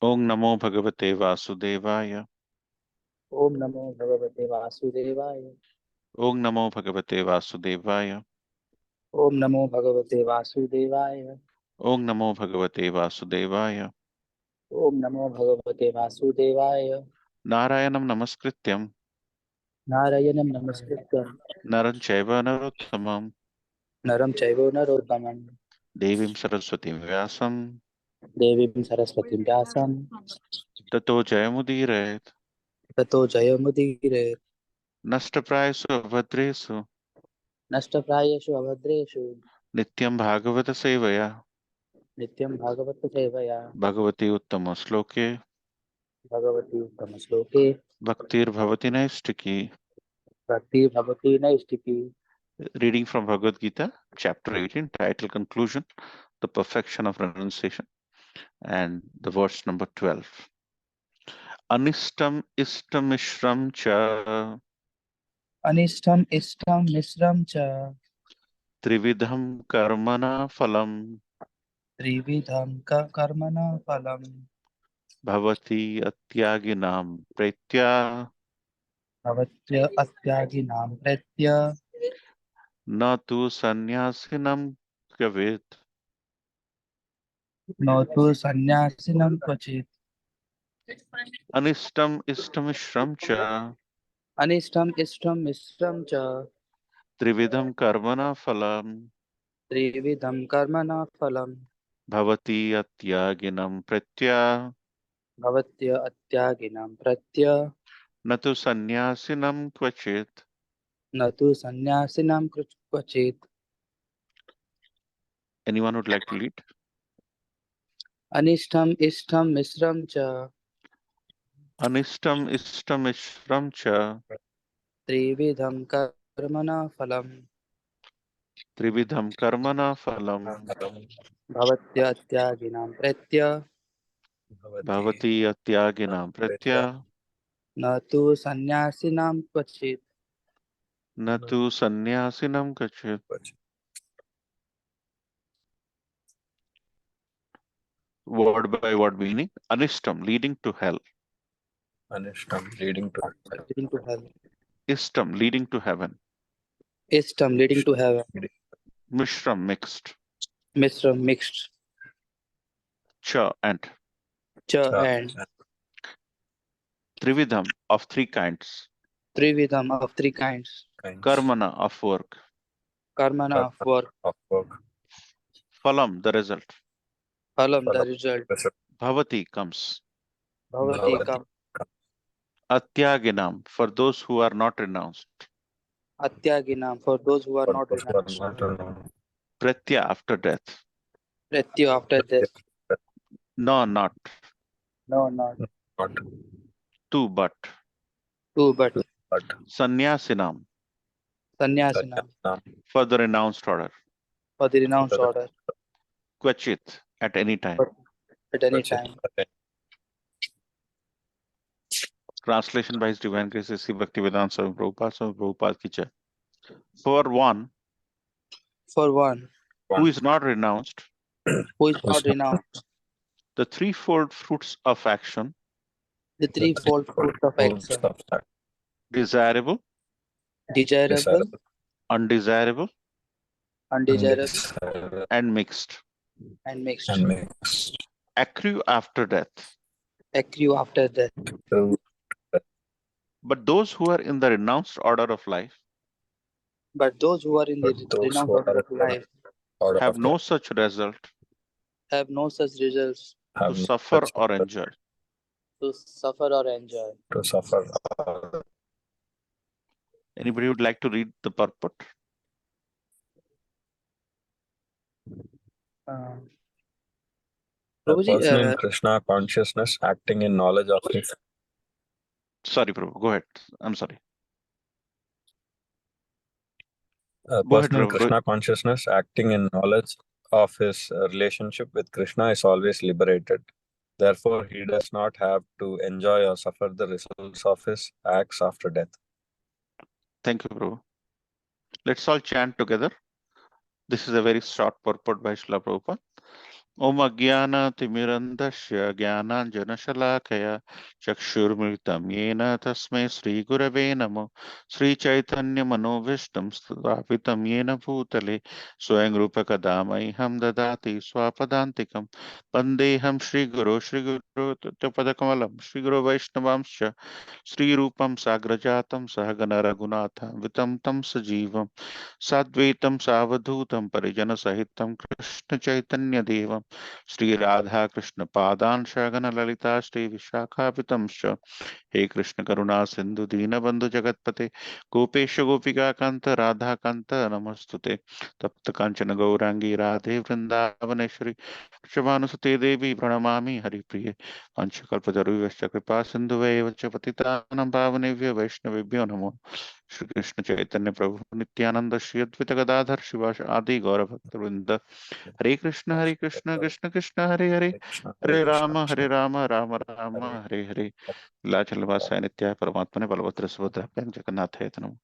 Om Namo Bhagavate Vasudevaya. ओम नमो भगवते वासुदेवाय। Om Namo Bhagavate Vasudevaya. ओम नमो भगवते वासुदेवाय। Om Namo Bhagavate Vasudevaya. ओम नमो भगवते वासुदेवाय। Narayanam Namaskrityam नारायणं नमस्कृत्य Naram Chaiva Narottamam नरं चैव नरोत्तमं Devim Saraswatim Vyasam देवीं सरस्वतीं व्यासं Tato Jayamudire ततो जयमुदीरये। Nashtaprayasu Abhadresu नष्टप्रायेषु अभद्रेषु Nityam Bhagavata Sevaya नित्यं भागवत सेवया Bhagavati Uttama Sloke Bhagwati उत्तमश्लोके Bhaktir Bhavati Naistiki. भक्ति भवति नैष्टिकी। Reading from Bhagavad Gita, chapter 18, title Conclusion, the perfection of renunciation, and the verse number 12. Anistam istamishram cha अनिष्टम् इष्टं मिश्रं च trividham karmana phalam त्रिविधं कर्मणा फलम् bhavati atyaginam pretya भवत्य अत्यागिनां प्रत्य na tu sannyasinam kavit. न तु सन्यासिनं क्वचित्। Anistam istamishram cha अनिष्टम् इष्टं मिश्रं च trividham karmana phalam त्रिविधं कर्मणा फलं bhavati atyaginam pretya भवत्य अत्यागिनां प्रत्य na tu sannyasinam kvachit. न तु सन्यासिनां क्वचित्। Anyone would like to lead? अनिष्टम् इष्टं मिश्रं च Anistam istamishram cha त्रिविधं कर्मणा फलं trividham karmana phalam भवत्य अत्यागिनां प्रत्य bhavati atyaginam pretya न तु सन्यासिनां क्वचित्। na tu sannyasinam kachit. Word by word meaning. Anistam, leading to hell. Anishtam, leading to Leading to hell. Istam, leading to heaven. Ishtam leading to heaven. Mishram, mixed. Mishram mixed. Cha, and. Cha and Trividham, of three kinds. Trividham of three kinds. Karmana, of work. Karmana of work. Phalam, the result. Phalam the result. Bhavati comes. Bhavati come. Atyaginam, for those who are not renounced. Atyaginam for those who are not renounced. Pratya, after death. Pratya after death. No, not. No, not. Two, but. Two, but. Sannyasinam, Sannyasinam for the renounced order. for the renounced order. Kvachit, at any time. But at any time. Translation by His Divine Grace Sri Bhaktivedanta Swami Prabhupada, Swami Prabhupada ki jai. For one For one who is not renounced, who is not renounced, the threefold fruits of action, the threefold fruit of action, desirable, desirable, undesirable, undesirable, and mixed, and mixed, accrue after death. accrue after death. But those who are in the renounced order of life But those who are in the renounced order of life have no such result have no such results to suffer or enjoy. to suffer or enjoy. Anybody would like to read the purport? A person in Krishna consciousness acting in knowledge of his. Sorry, Prabhu, go ahead. I'm sorry. A person in Krishna consciousness acting in knowledge of his relationship with Krishna is always liberated. Therefore, he does not have to enjoy or suffer the results of his acts after death. Thank you, Prabhu. Let's all chant together. This is a very short purport by Srila Prabhupada. Om Agyana Timirandasya Jnananjanashalakaya Chakshurmritam Yena Tasmai Sri Gurave Namo Sri Chaitanya Manovishtam Sthapitam Yena Bhutale Swayam Rupa Kadamai Ham Dadati Swapadantikam Pandeham Sri Guru Tapadakamalam Sri Guru Vaishnavamscha Sri Rupam Sagrajatam Sahagana Raghunatha Vitam Tam Sajivam Sadvaitam Savadhutam Parijana Sahitam Krishna Chaitanya Devam Sri Radha Krishna Padan Shagana Lalita Sri Vishakhapitamscha He Krishna Karuna Sindhu Deenabandhu Jagatpate Gopesha Gopika Kanta Radha Kanta Namastute Tapta Kanchana Gaurangi Radhe Vrindavaneshwari Shabhanusute Devi Pranamami Haripriye Panchakalpataru Vascha Kripa Sindhuve Vacha Patitanam Pavanevya Vaishnavibhyo Namo Shri Krishna Chaitanya Prabhu Nityananda Shri Advaita Gadadhar Shivash Adi Gaura Bhakta Hare Krishna Krishna Krishna Hare Hare Hare Hare Krishna, Rama Rama Hare Rama Hare Hare Lachal Vasaya Nitya Paramatmane Balabhadra Subhadra Jagannath Etanam.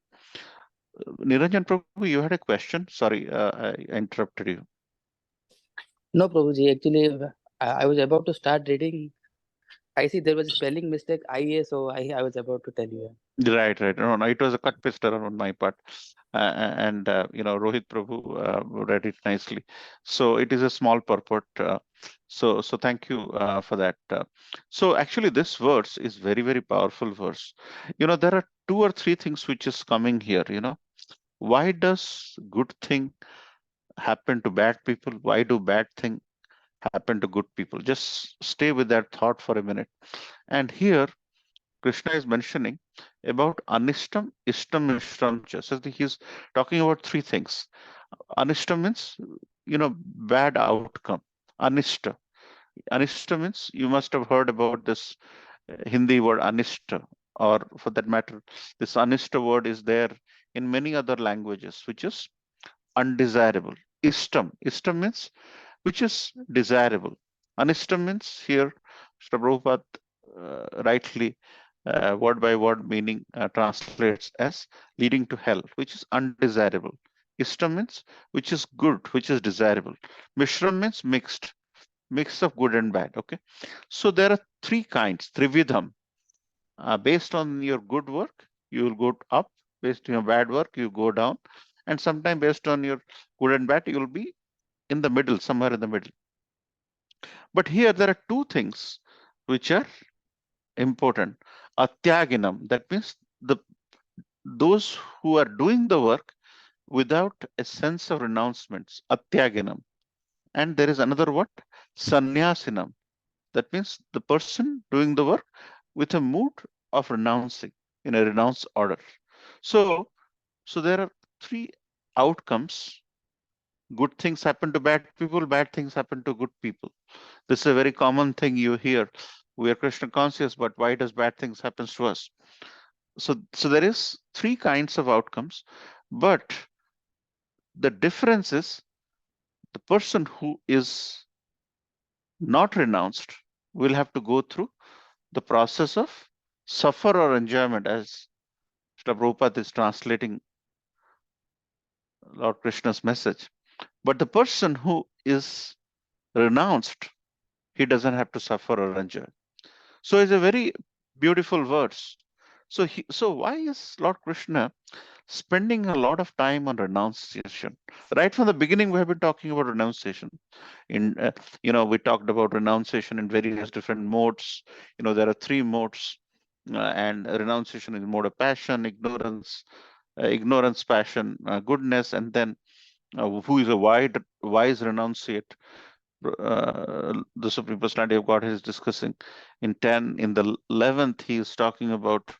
Niranjan Prabhu, you had a question? Sorry, I interrupted you. No, Prabhuji. Actually, I was about to start reading. I see there was a spelling mistake, IA, so I was about to tell you. Right. No, it was a cut paste error on my part. And Rohit Prabhu read it nicely. So it is a small purport. So thank you for that. So actually, this verse is very, very powerful verse. There are two or three things which is coming here. Why does good thing happen to bad people? Why do bad thing happen to good people? Just stay with that thought for a minute. And here Krishna is mentioning about Anishtam, Ishtam, Mishram. So he's talking about three things. Anishtam means, bad outcome. Anishta. Anishta means you must have heard about this Hindi word Anishta, or for that matter, this Anishta word is there in many other languages, which is undesirable. Ishtam. Ishtam means which is desirable. Anishtam means here, Sri Prabhupada rightly word by word meaning translates as leading to hell, which is undesirable. Ishtam means which is good, which is desirable. Mishram means mixed, mix of good and bad. Okay, so there are three kinds, trividham. Based on your good work, you will go up. Based on your bad work, you go down. And sometimes based on your good and bad, you will be in the middle, somewhere in the middle. But here there are two things which are important. Atyaginam, that means those who are doing the work without a sense of renouncements. Atyaginam. And there is another word, sannyasinam. That means the person doing the work with a mood of renouncing in a renounce order. So there are three outcomes. Good things happen to bad people, bad things happen to good people. This is a very common thing you hear. We are Krishna conscious, but why does bad things happen to us? So there is three kinds of outcomes, but the difference is the person who is not renounced will have to go through the process of suffer or enjoyment, as Srila Prabhupada is translating Lord Krishna's message. But the person who is renounced, he doesn't have to suffer or enjoy. So it's a very beautiful verse. So why is Lord Krishna spending a lot of time on renunciation? Right from the beginning, we have been talking about renunciation. We talked about renunciation in various different modes. There are three modes, and renunciation is mode of passion, ignorance, passion, goodness, and then who is a wise renunciate. The Supreme Personality of Godhead is discussing in 10. In the 11th, he is talking about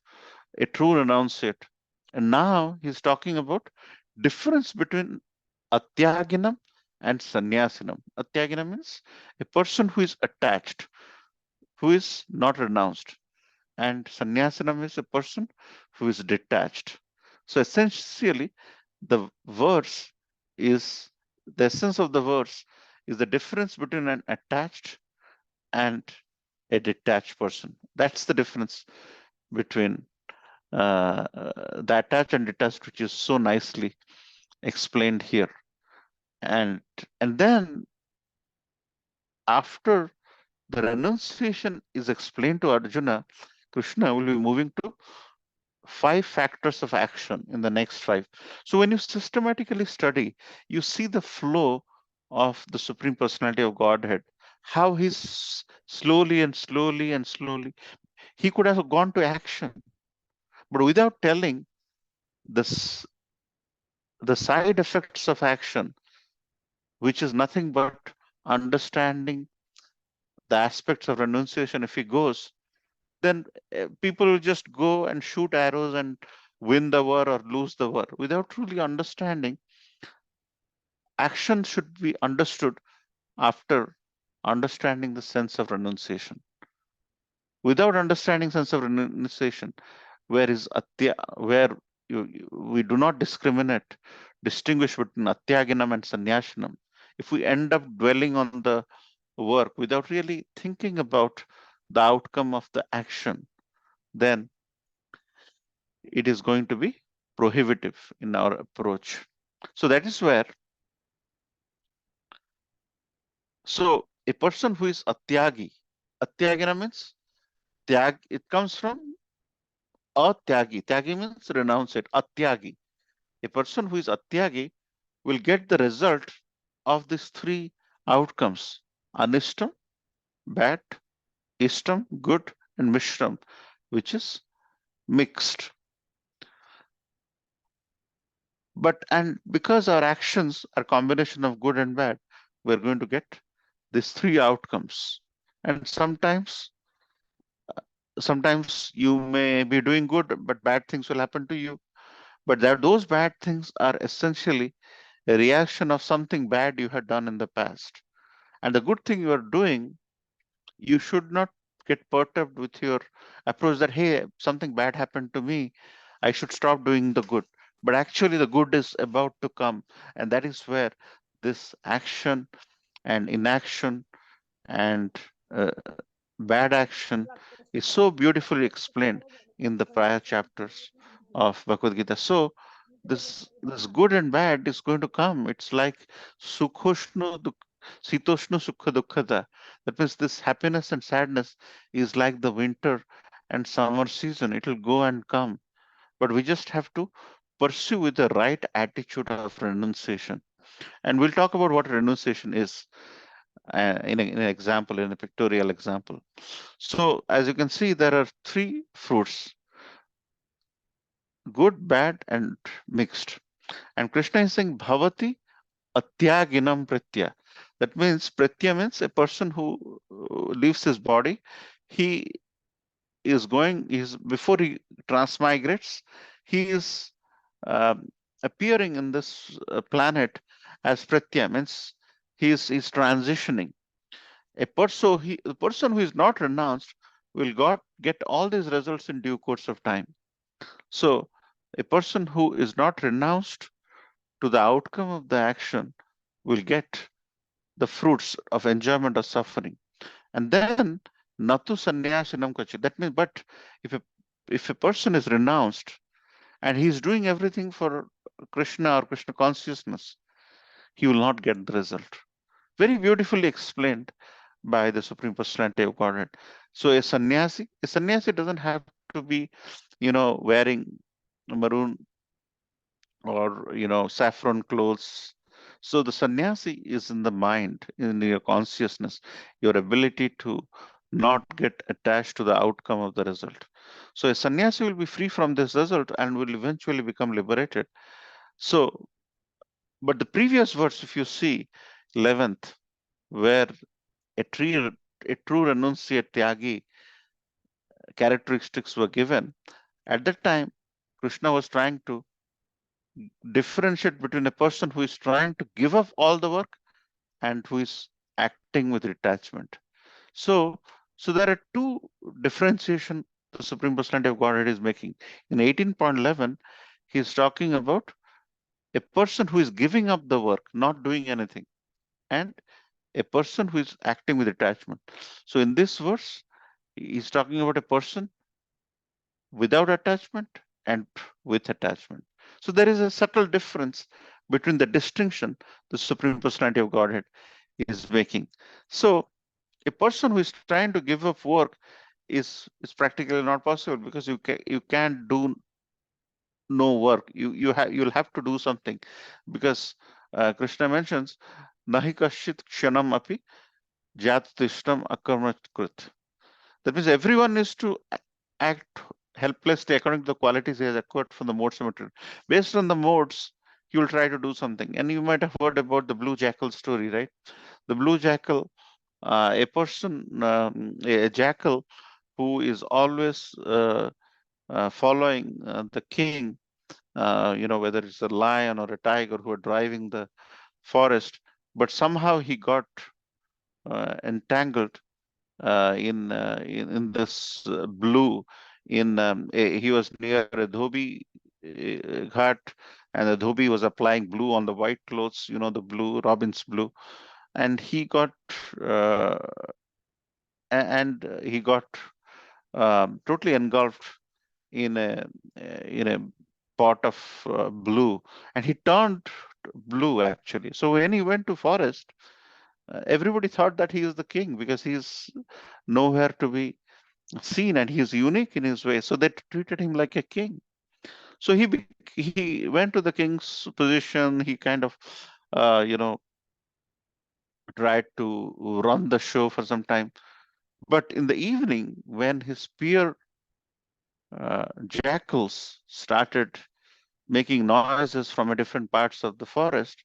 a true renunciate. And now he's talking about difference between atyaginam and sannyasinam. Atyaginam means a person who is attached, who is not renounced. And sannyasinam is a person who is detached. So essentially, the verse is the essence of the verse is the difference between an attached and a detached person. That's the difference between the attached and detached, which is so nicely explained here. And then after the renunciation is explained to Arjuna, Krishna will be moving to 5 factors of action in the next 5. So when you systematically study, you see the flow of the Supreme Personality of Godhead, how he's slowly and slowly and slowly. He could have gone to action, but without telling this, the side effects of action, which is nothing but understanding the aspects of renunciation. If he goes, then people will just go and shoot arrows and win the war or lose the war without truly understanding. Action should be understood after understanding the sense of renunciation. Without understanding sense of renunciation, where we do not distinguish between atyaginam and sannyasinam. If we end up dwelling on the work without really thinking about the outcome of the action, then it is going to be prohibitive in our approach. So that is where, so a person who is atyagina means tyag, it comes from atyagi. Tyagi means renounce it, atyagi. A person who is atyagi will get the result of these 3 outcomes: anishtam, bad; ishtam, good; and mishram, which is mixed. And because our actions are combination of good and bad, we're going to get these 3 outcomes. And sometimes you may be doing good, but bad things will happen to you. But those bad things are essentially a reaction of something bad you had done in the past. And the good thing you are doing, you should not get perturbed with your approach that, hey, something bad happened to me, I should stop doing the good. But actually the good is about to come. And that is where this action and inaction and bad action is so beautifully explained in the prior chapters of Bhagavad Gita. So this good and bad is going to come. It's like sukhoshnu sitoshnu sukha dukkha. That means this happiness and sadness is like the winter and summer season. It will go and come, but we just have to pursue with the right attitude of renunciation. And we'll talk about what renunciation is in an example, in a pictorial example. So as you can see, there are 3 fruits: good, bad, and mixed. And Krishna is saying bhavati atyaginam pritya. That means pritya means a person who leaves his body. He is before he transmigrates, he is appearing in this planet as pritya, means he's transitioning. The person who is not renounced will get all these results in due course of time. So a person who is not renounced to the outcome of the action will get the fruits of enjoyment or suffering. And then natu sannyasinam kachi. That means, but if a person is renounced and he is doing everything for Krishna or Krishna consciousness, he will not get the result. Very beautifully explained by the Supreme Personality of Godhead. So a sannyasi doesn't have to be, wearing maroon or saffron clothes. So the sannyasi is in the mind, in your consciousness, your ability to not get attached to the outcome of the result. So a sannyasi will be free from this result and will eventually become liberated. So, but the previous verse, if you see 11th, where a true renunciate tyagi characteristics were given, at that time Krishna was trying to differentiate between a person who is trying to give up all the work and who is acting with detachment. So there are 2 differentiation the Supreme Personality of Godhead is making. In 18.11, he is talking about a person who is giving up the work, not doing anything, and a person who is acting with detachment. So in this verse, he's talking about a person without attachment and with attachment. So there is a subtle difference between the distinction the Supreme Personality of Godhead is making. So A person who is trying to give up work is practically not possible, because you can't do no work. You'll have to do something, because Krishna mentions nahi kashit kshanam api jat tishtam akarmat krit. That means everyone needs to act helplessly according to the qualities he has acquired from the modes of material. Based on the modes, he will try to do something. And you might have heard about the blue jackal story, right? The blue jackal, a person, a jackal who is always following the king, whether it's a lion or a tiger who are driving the forest, but somehow he got entangled in this blue. He was near a dhobi ghat, and the dhobi was applying blue on the white clothes, the blue, Robin's blue, and he got uh, he got totally engulfed in a pot of blue, and he turned blue actually. So when he went to forest, everybody thought that he is the king, because he is nowhere to be seen, and he is unique in his way. So they treated him like a king. So he went to the king's position. He kind of, tried to run the show for some time. But in the evening, when his peer jackals started making noises from a different parts of the forest,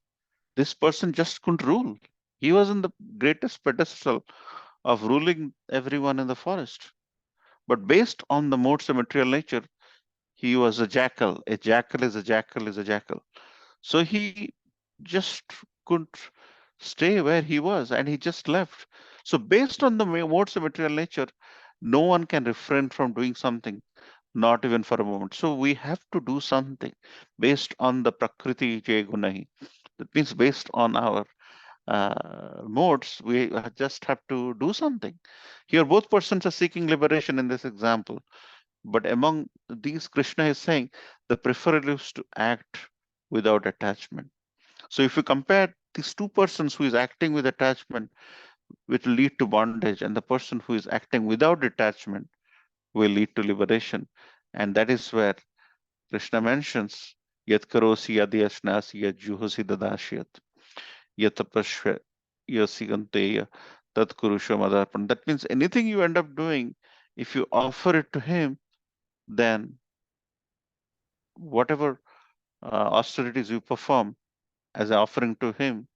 this person just couldn't rule. He was in the greatest pedestal of ruling everyone in the forest. But based on the modes of material nature, he was a jackal. A jackal is a jackal is a jackal. So he just couldn't stay where he was, and he just left. So based on the modes of material nature, no one can refrain from doing something, not even for a moment. So we have to do something based on the prakriti jay gunahi. That means based on our modes, we just have to do something. Here, both persons are seeking liberation in this example. But among these, Krishna is saying the preferable is to act without attachment. So if you compare these two persons, who is acting with attachment, which will lead to bondage, and the person who is acting without attachment will lead to liberation. And that is where Krishna mentions yat karosi yadhyasnasi yat juhosi dadashyat yat tapashva yasiganteya tat kurusha madarpan. That means anything you end up doing, if you offer it to him, then whatever austerities you perform as an offering to him,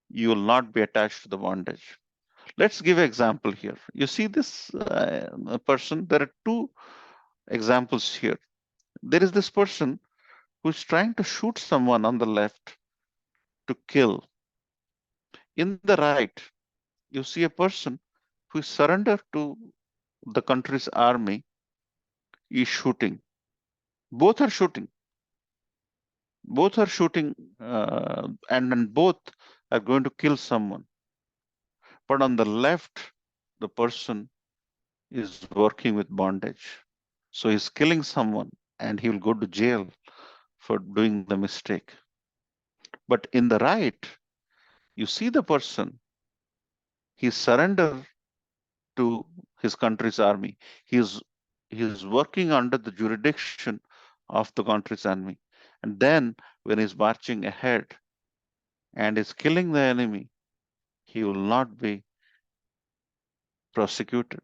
you will not be attached to the bondage. Let's give an example here. You see this person, there are two examples here. There is this person who is trying to shoot someone on the left to kill. In the right, you see a person who is surrendered to the country's army, is shooting. Both are shooting. Both are shooting, and both are going to kill someone. But on the left, the person is working with bondage. So he's killing someone, and he will go to jail for doing the mistake. But in the right, you see the person, he surrendered to his country's army. He is working under the jurisdiction of the country's army. And then when he's marching ahead and is killing the enemy, he will not be prosecuted.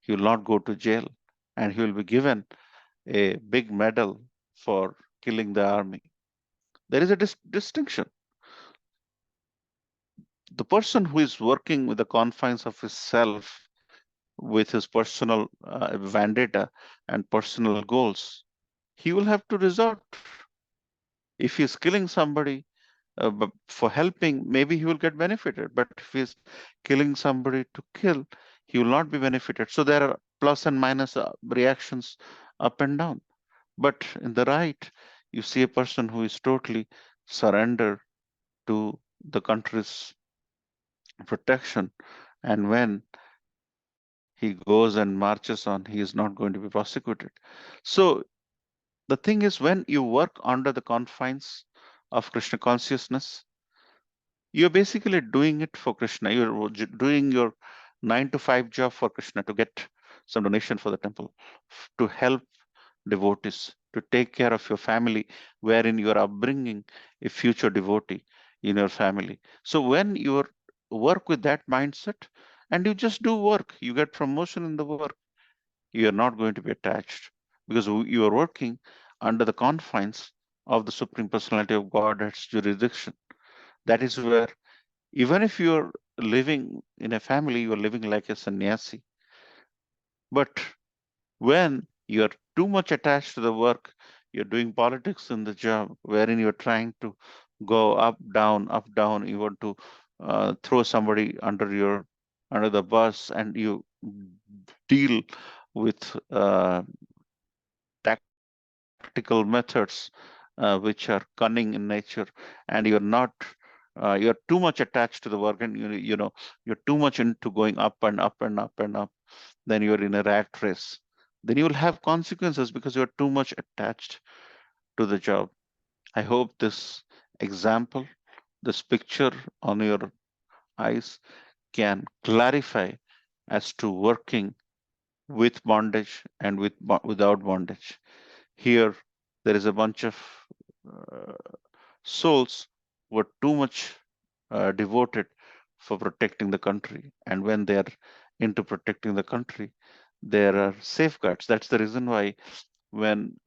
He will not go to jail, and he will be given a big medal for killing the army. There is a distinction. The person who is working with the confines of his self, with his personal vendetta and personal goals, he will have to resort. If he's killing somebody for helping, maybe he will get benefited. But if he's killing somebody to kill, he will not be benefited. So there are plus and minus reactions up and down. But in the right, you see a person who is totally surrendered to the country's protection. And when he goes and marches on, he is not going to be prosecuted. So the thing is, when you work under the confines of Krishna consciousness, you're basically doing it for Krishna. You're doing your 9 to 5 job for Krishna to get some donation for the temple, to help devotees, to take care of your family, wherein you are upbringing a future devotee in your family. So when you work with that mindset and you just do work, you get promotion in the work, you are not going to be attached, because you are working under the confines of the Supreme Personality of Godhead's jurisdiction. That is where, even if you are living in a family, you are living like a sannyasi. But when you're too much attached to the work, you're doing politics in the job, wherein you're trying to go up, down, you want to throw somebody under the bus, and you deal with tactical methods which are cunning in nature, and you're too much attached to the work, and you're too much into going up and up and up and up, then you're in a rat race. Then you will have consequences because you're too much attached to the job. I hope this example, this picture on your eyes can clarify as to working with bondage and without bondage. Here, there is a bunch of uh, souls who are too much devoted for protecting the country. And when they are into protecting the country, there are safeguards. That's the reason why when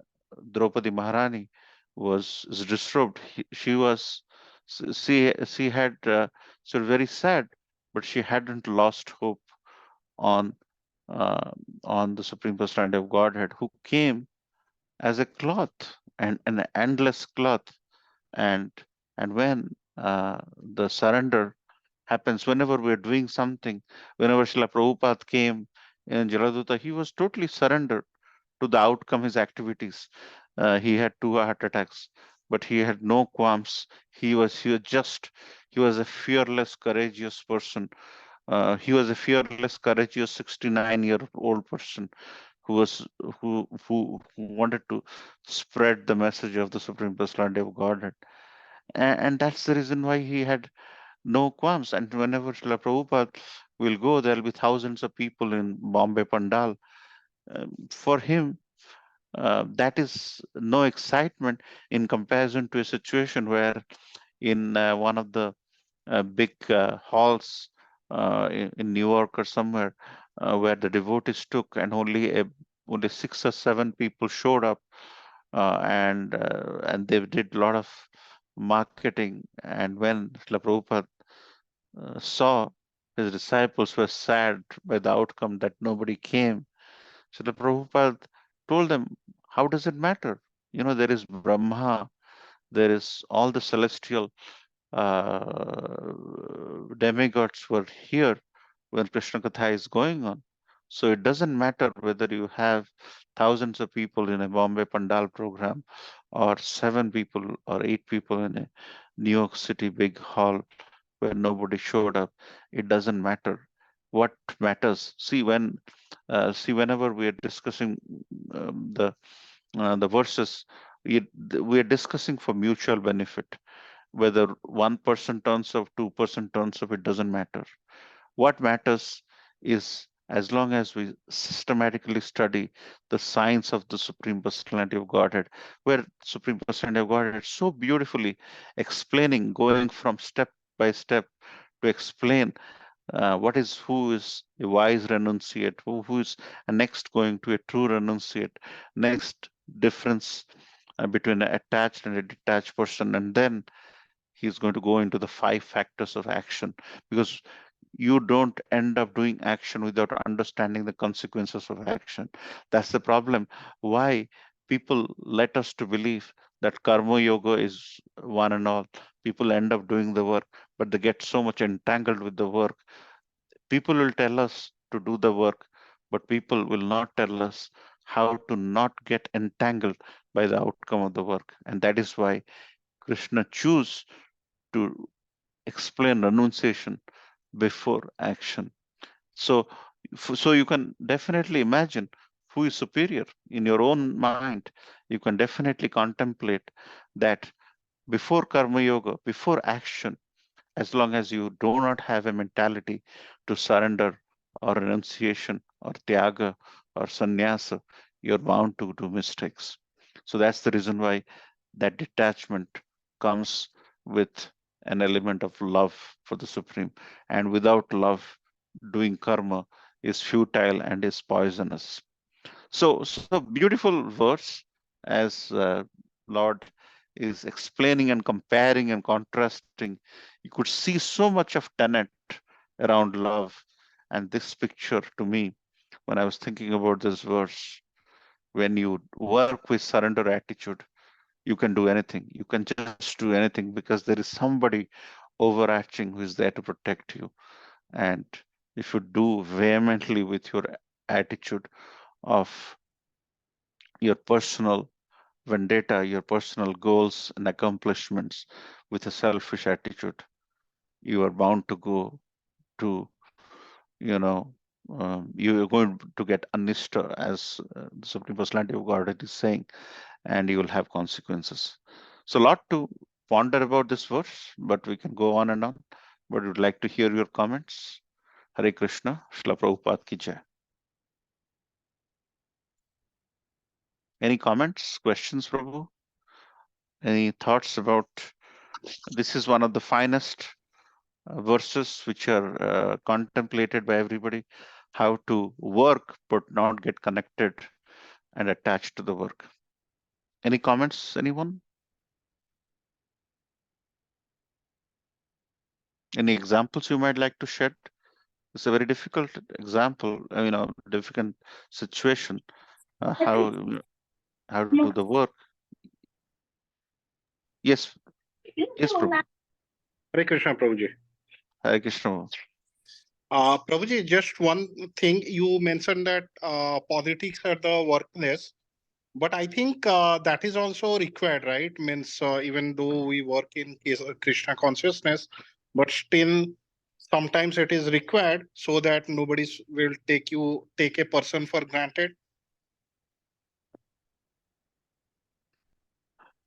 Draupadi Maharani was disturbed, she had she was very sad, but she hadn't lost hope on uh, on the Supreme Personality of Godhead, who came as a cloth, and an endless cloth. And and when the surrender happens, whenever we're doing something, whenever Srila Prabhupada came in Jaladuta, he was totally surrendered to the outcome, his activities. He had 2 heart attacks, but he had no qualms. He was a fearless, courageous person. He was a fearless, courageous 69-year-old person who was who wanted to spread the message of the Supreme Personality of Godhead. And that's the reason why he had no qualms. And whenever Srila Prabhupada will go, there'll be thousands of people in Bombay Pandal. For him, that is no excitement in comparison to a situation where in one of the big halls in New York or somewhere, where the devotees took, and only 6 or 7 people showed up, and they did a lot of marketing. And when Srila Prabhupada saw his disciples were sad by the outcome that nobody came, so the Prabhupada told them, how does it matter? There is Brahma, there is all the celestial uh, demigods were here when Krishna Katha is going on. So it doesn't matter whether you have thousands of people in a Bombay Pandal program, or 7 people or 8 people in a New York City big hall where nobody showed up. It doesn't matter. What matters? Whenever we are discussing the verses, we are discussing for mutual benefit. Whether 1% turns up, 2% turns up, it doesn't matter. What matters is, as long as we systematically study the science of the Supreme Personality of Godhead, where Supreme Personality of Godhead so beautifully explaining, going from step by step to explain who is a wise renunciate, who is next going to a true renunciate, next difference between an attached and a detached person, and then he's going to go into the 5 factors of action, because you don't end up doing action without understanding the consequences of action. That's the problem. Why people let us to believe that karma yoga is one and all. People end up doing the work, but they get so much entangled with the work. People will tell us to do the work, but people will not tell us how to not get entangled by the outcome of the work. And that is why Krishna choose to explain renunciation before action. So you can definitely imagine who is superior in your own mind. You can definitely contemplate that before karma yoga, before action, as long as you do not have a mentality to surrender or renunciation or tyaga or sannyasa, you're bound to do mistakes. So that's the reason why that detachment comes with an element of love for the Supreme. And without love, doing karma is futile and is poisonous. So beautiful verse as Lord is explaining and comparing and contrasting. You could see so much of tenet around love. And this picture to me, when I was thinking about this verse, when you work with surrender attitude, you can do anything. You can just do anything because there is somebody overarching who is there to protect you. And if you do vehemently with your attitude of your personal vendetta, your personal goals and accomplishments with a selfish attitude, you are bound to go to, you know, you are going to get anista, as the Supreme Personality of Godhead is saying, and you will have consequences. So, a lot to ponder about this verse, but we can go on and on. But we'd like to hear your comments. Hare Krishna, Srila Prabhupada ki jai. Any comments, questions, Prabhu? Any thoughts about this? Is one of the finest verses which are contemplated by everybody, how to work but not get connected and attached to the work. Any comments, anyone? Any examples you might like to shed? It's a very difficult example, difficult situation, how to do the work. Yes, Prabhu. Hare Krishna, Prabhuji. Hare Krishna. Prabhuji, just one thing, you mentioned that politics at the workplace, but I think that is also required, right? Means even though we work in case of Krishna consciousness, but still sometimes it is required so that nobody will take a person for granted.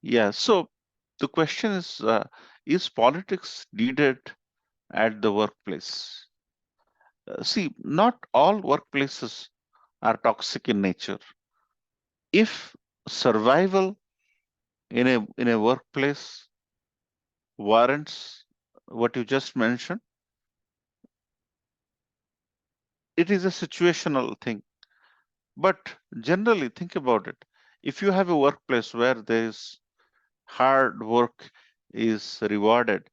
Yeah, so the question is politics needed at the workplace? See, not all workplaces are toxic in nature. If survival in a workplace warrants what you just mentioned, it is a situational thing. But generally, think about it. If you have a workplace where there is hard work is rewarded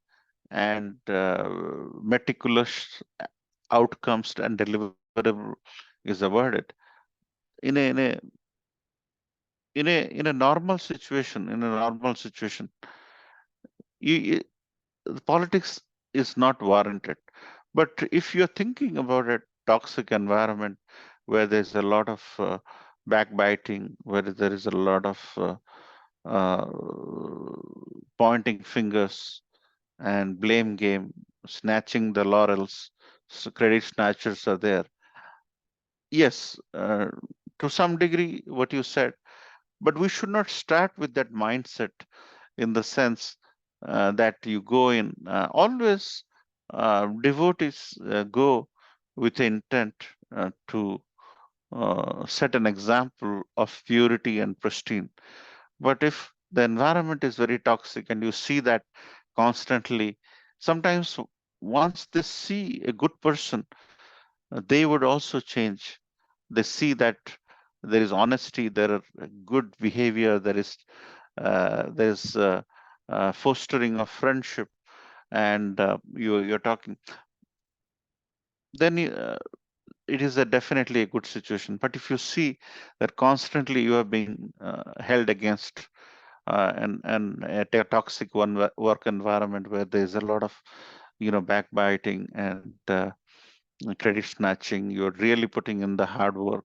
and meticulous outcomes and deliverable is avoided, in a in a in a normal situation, politics is not warranted. But if you're thinking about a toxic environment where there's a lot of backbiting, where there is a lot of uh, pointing fingers and blame game, snatching the laurels, so credit snatchers are there. Yes, to some degree, what you said, but we should not start with that mindset in the sense that you go in. Always devotees go with intent to set an example of purity and pristine. But if the environment is very toxic and you see that constantly, sometimes once they see a good person, they would also change. They see that there is honesty, there are good behavior, there's fostering of friendship, and you're talking. Then it is definitely a good situation. But if you see that constantly you are being held against and a toxic work environment where there is a lot of backbiting and credit snatching, you're really putting in the hard work,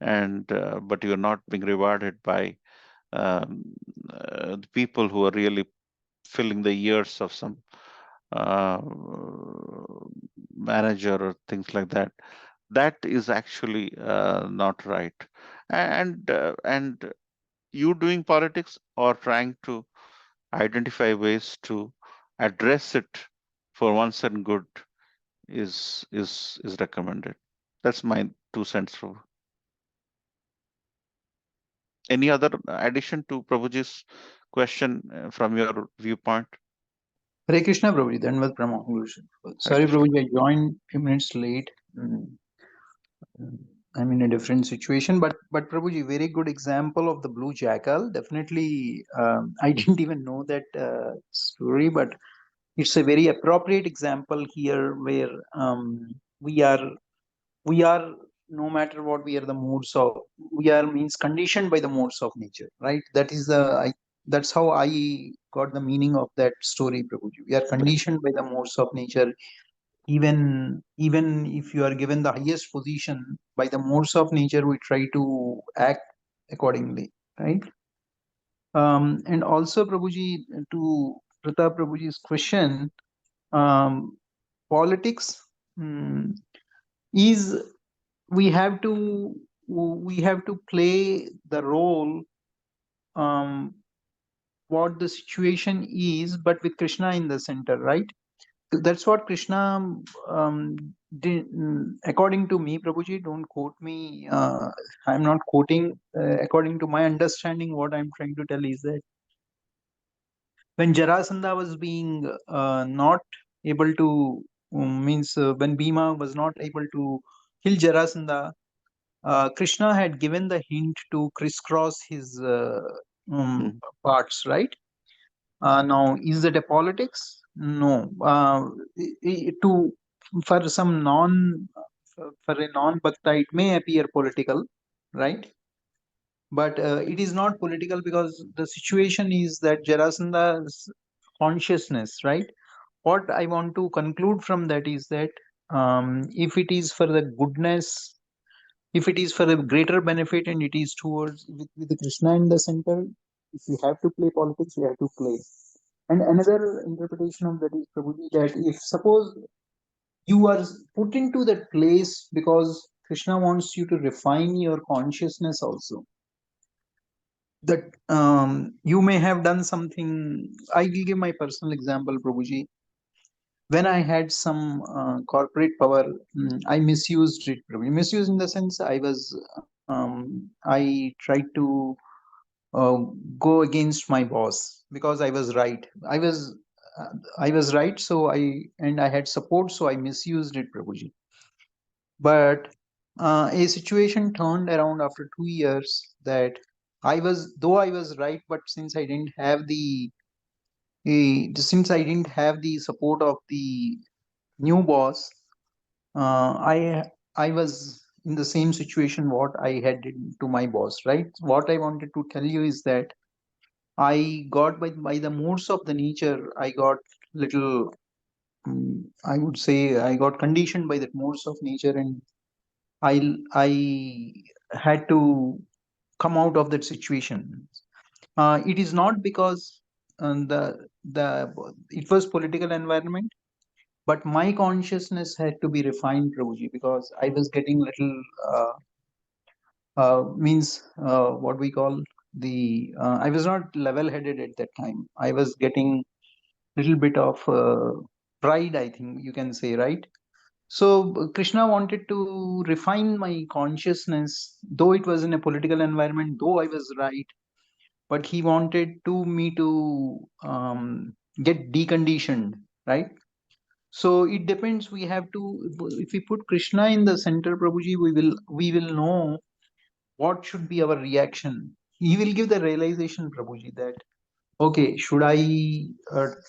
and but you're not being rewarded by the people who are really filling the years of some uh, manager or things like that. That is actually not right. And you doing politics or trying to identify ways to address it for one's and good is recommended. That's my 2 cents. Prabhu. Any other addition to Prabhuji's question from your viewpoint? Hare Krishna, Prabhuji. Dhanavad Pranam. Sorry, Krishna. Prabhuji, I joined a few minutes late. I'm in a different situation, but Prabhuji, very good example of the blue jackal. Definitely, I didn't even know that story, but it's a very appropriate example here where we are no matter what we are the modes of, we are means conditioned by the modes of nature, right? That is that's how I got the meaning of that story, Prabhuji. We are conditioned by the modes of nature. Even if you are given the highest position by the modes of nature, we try to act accordingly, right? And also, Prabhuji, to Pratap Prabhuji's question, politics is we have to play the role what the situation is, but with Krishna in the center, right? That's what Krishna did, according to me, Prabhuji, don't quote me. I'm not quoting. According to my understanding, what I'm trying to tell is that when Jarasandha was being not able to, when Bhima was not able to kill Jarasandha, Krishna had given the hint to crisscross his parts, right? Now, is it a politics? No. For some for a non-bhakta, it may appear political, right? But it is not political because the situation is that Jarasandha's consciousness, right? What I want to conclude from that is that if it is for the goodness, if it is for a greater benefit and it is towards with the Krishna in the center, if you have to play politics, you have to play. And another interpretation of that is, Prabhuji, that if suppose you are put into that place because Krishna wants you to refine your consciousness also, that you may have done something. I will give my personal example, Prabhuji. When I had some corporate power, I misused it. Misused in the sense I tried to go against my boss because I was right. I was right, so I had support, so I misused it, Prabhuji. But a situation turned around after 2 years that I was right, but since I didn't have the support of the new boss, I was in the same situation what I had did to my boss, right? What I wanted to tell you is that I got by the modes of the nature, I got little, I would say I got conditioned by the modes of nature, and I had to come out of that situation. It is not because it was political environment, but my consciousness had to be refined, Prabhuji, because I was getting little what we call I was not level-headed at that time. I was getting little bit of pride, I think you can say, right? So Krishna wanted to refine my consciousness, though it was in a political environment, though I was right, but he wanted me to get deconditioned, right? So it depends. We have to, if we put Krishna in the center, Prabhuji, we will know what should be our reaction. He will give the realization, Prabhuji, that okay, should I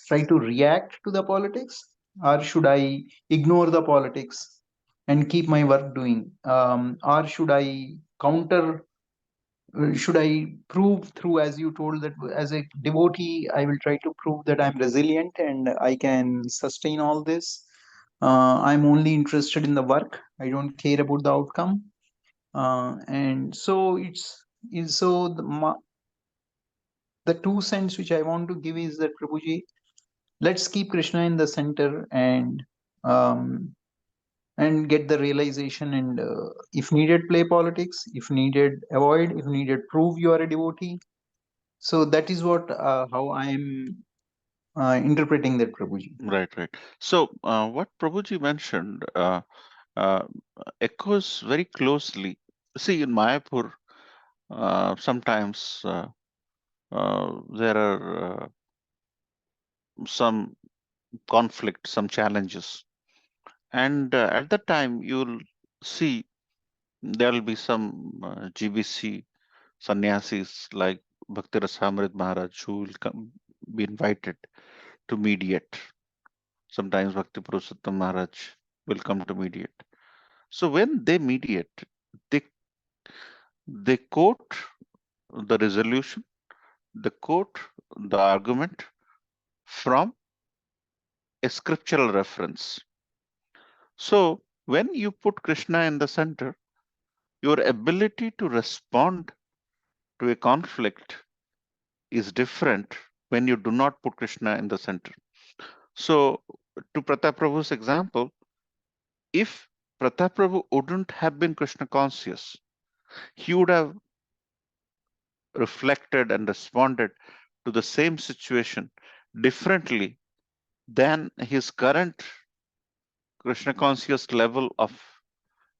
try to react to the politics, or should I ignore the politics and keep my work doing, or should I counter? Should I prove through, as you told, that as a devotee, I will try to prove that I'm resilient and I can sustain all this. I'm only interested in the work. I don't care about the outcome. And so the 2 cents which I want to give is that, Prabhuji, let's keep Krishna in the center and get the realization, and if needed, play politics. If needed, avoid. If needed, prove you are a devotee. So that is what how I am interpreting that, Prabhuji. Right. So what Prabhuji mentioned, uh, echoes very closely. See, in Mayapur, sometimes there are some conflicts, some challenges, and at that time you'll see there will be some GBC sannyasis like Bhakti Rasamrit Maharaj who will be invited to mediate. Sometimes Bhakti Purushottam Maharaj will come to mediate. So when they mediate, they they quote the resolution, they quote the argument from a scriptural reference. So when you put Krishna in the center, your ability to respond to a conflict is different when you do not put Krishna in the center. So, to Pratap Prabhu's example, if Pratap Prabhu wouldn't have been Krishna conscious, he would have reflected and responded to the same situation differently than his current Krishna conscious level of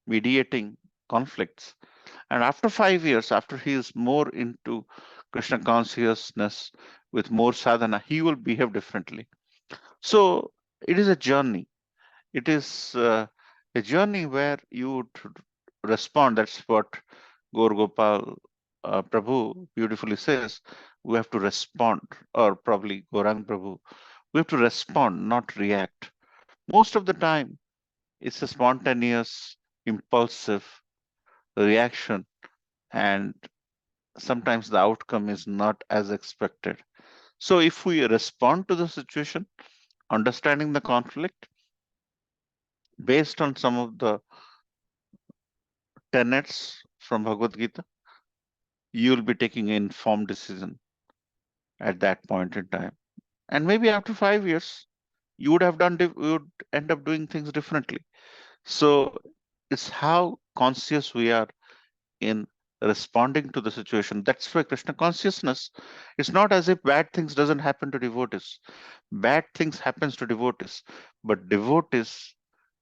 mediating conflicts. And after 5 years, after he is more into Krishna consciousness with more sadhana, he will behave differently. So it is a journey. It is a journey where you would respond. That's what Gaur Gopal Prabhu beautifully says. We have to respond, or probably Gaurang Prabhu. We have to respond, not react. Most of the time, it's a spontaneous, impulsive reaction, and sometimes the outcome is not as expected. So, if we respond to the situation, understanding the conflict based on some of the tenets from Bhagavad Gita, you will be taking an informed decision at that point in time. And maybe after 5 years, you would have you would end up doing things differently. So it's how conscious we are in responding to the situation. That's why Krishna consciousness is not as if bad things doesn't happen to devotees. Bad things happens to devotees, but devotees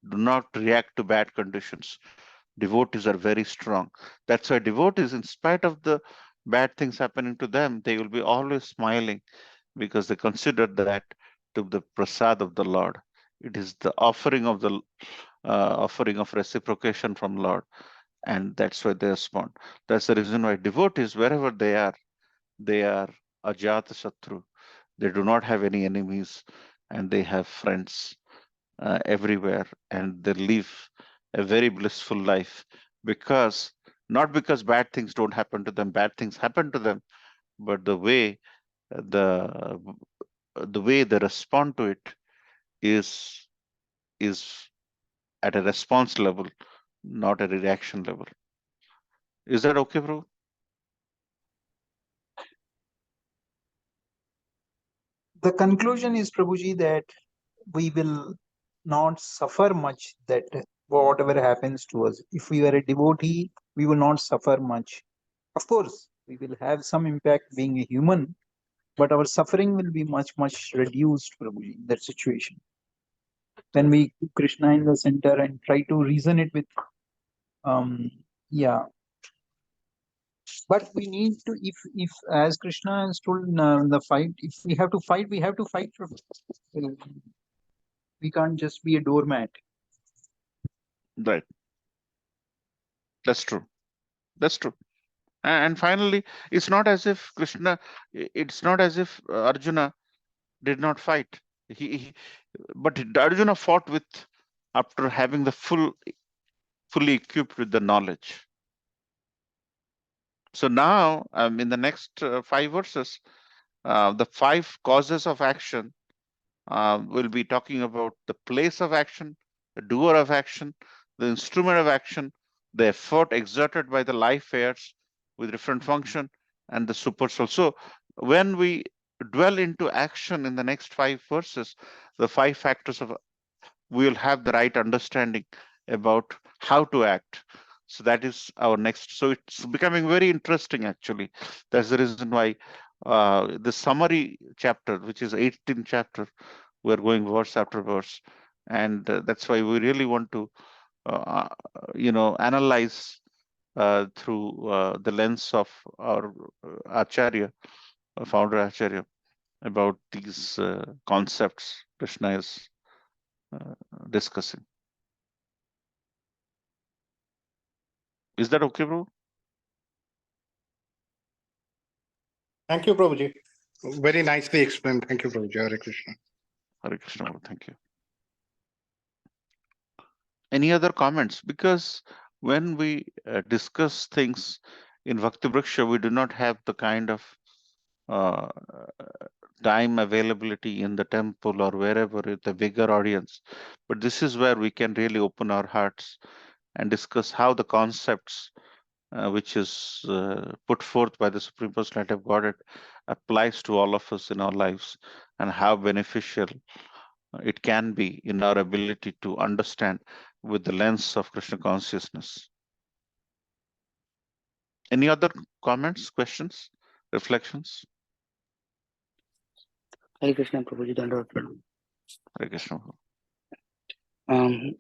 do not react to bad conditions. Devotees are very strong. That's why devotees, in spite of the bad things happening to them, they will be always smiling because they consider that to the prasad of the Lord. It is the offering of reciprocation from Lord, and that's why they respond. That's the reason why devotees, wherever they are ajata shatru. They do not have any enemies, and they have friends everywhere, and they live a very blissful life because not because bad things don't happen to them, bad things happen to them, but the the way they respond to it is is at a response level, not at a reaction level. Is that okay, bro? The conclusion is, Prabhuji, that we will not suffer much, that whatever happens to us. If we are a devotee, we will not suffer much. Of course, we will have some impact being a human, but our suffering will be much, much reduced, Prabhuji, in that situation. When we keep Krishna in the center and try to reason it with, yeah. But we need to, if as Krishna has told in the fight, if we have to fight, we have to fight. We can't just be a doormat. Right. That's true. That's true. And finally, it's not as if it's not as if Arjuna did not fight. But Arjuna fought with after having the fully equipped with the knowledge. So now, in the next 5 verses, the 5 causes of action, we'll be talking about the place of action, the doer of action, the instrument of action, the effort exerted by the life heirs with different function, and the super soul. So when we dwell into action in the next 5 verses, the 5 factors of, we will have the right understanding about how to act. So that is our next. So it's becoming very interesting, actually. That's the reason why the summary chapter, which is 18th chapter, we're going verse after verse. And that's why we really want to analyze through the lens of our Acharya, founder Acharya, about these concepts Krishna is discussing. Is that okay, bro? Thank you, Prabhuji. Very nicely explained. Thank you, Prabhuji. Hare Krishna. Hare Krishna, bro. Thank you. Any other comments? Because when we discuss things in Bhakti Vriksha, we do not have the kind of uh, time availability in the temple or wherever with a bigger audience. But this is where we can really open our hearts and discuss how the concepts which is put forth by the Supreme Personality of Godhead applies to all of us in our lives, and how beneficial it can be in our ability to understand with the lens of Krishna consciousness. Any other comments, questions, reflections? Hare Krishna, Prabhuji. Dandavad. Hare Krishna.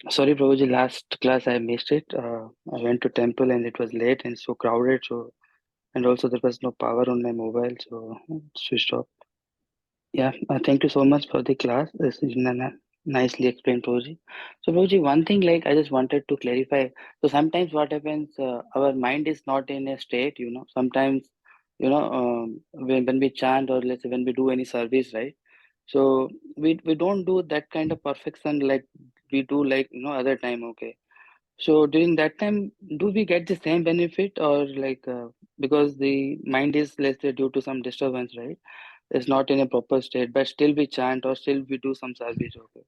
Sorry, Prabhuji, last class I missed it. I went to temple and it was late and so crowded. So, and also there was no power on my mobile, so switched off. Yeah, thank you so much for the class. This is nicely explained, Prabhuji. So, Prabhuji, one thing like I just wanted to clarify. So sometimes what happens, our mind is not in a state, Sometimes, when we chant or let's say when we do any service, right? So we don't do that kind of perfection like we do like other time, okay? So during that time, do we get the same benefit or like because the mind is let's say due to some disturbance, right? It's not in a proper state, but still we chant or still we do some service, okay?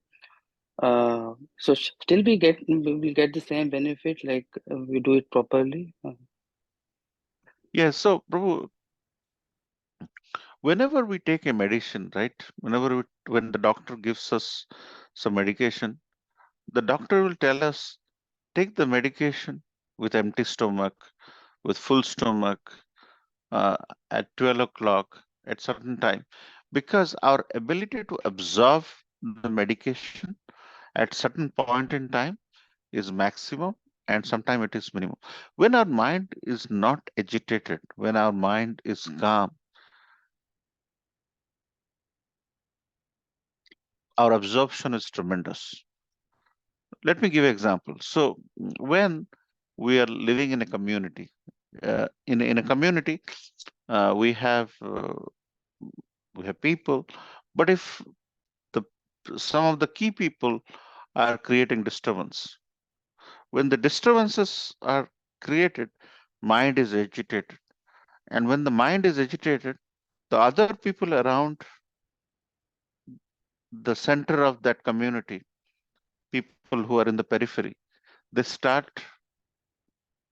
So still we get the same benefit like we do it properly. Yes, so Prabhu, whenever we take a medicine, right? When the doctor gives us some medication, the doctor will tell us take the medication with empty stomach, with full stomach, uh, at 12 o'clock at certain time, because our ability to absorb the medication at certain point in time is maximum, and sometimes it is minimum. When our mind is not agitated, when our mind is calm, our absorption is tremendous. Let me give an example. So when we are living in a community, in a community, we have people, but if the some of the key people are creating disturbance, when the disturbances are created, mind is agitated, and when the mind is agitated, the other people around the center of that community, people who are in the periphery, they start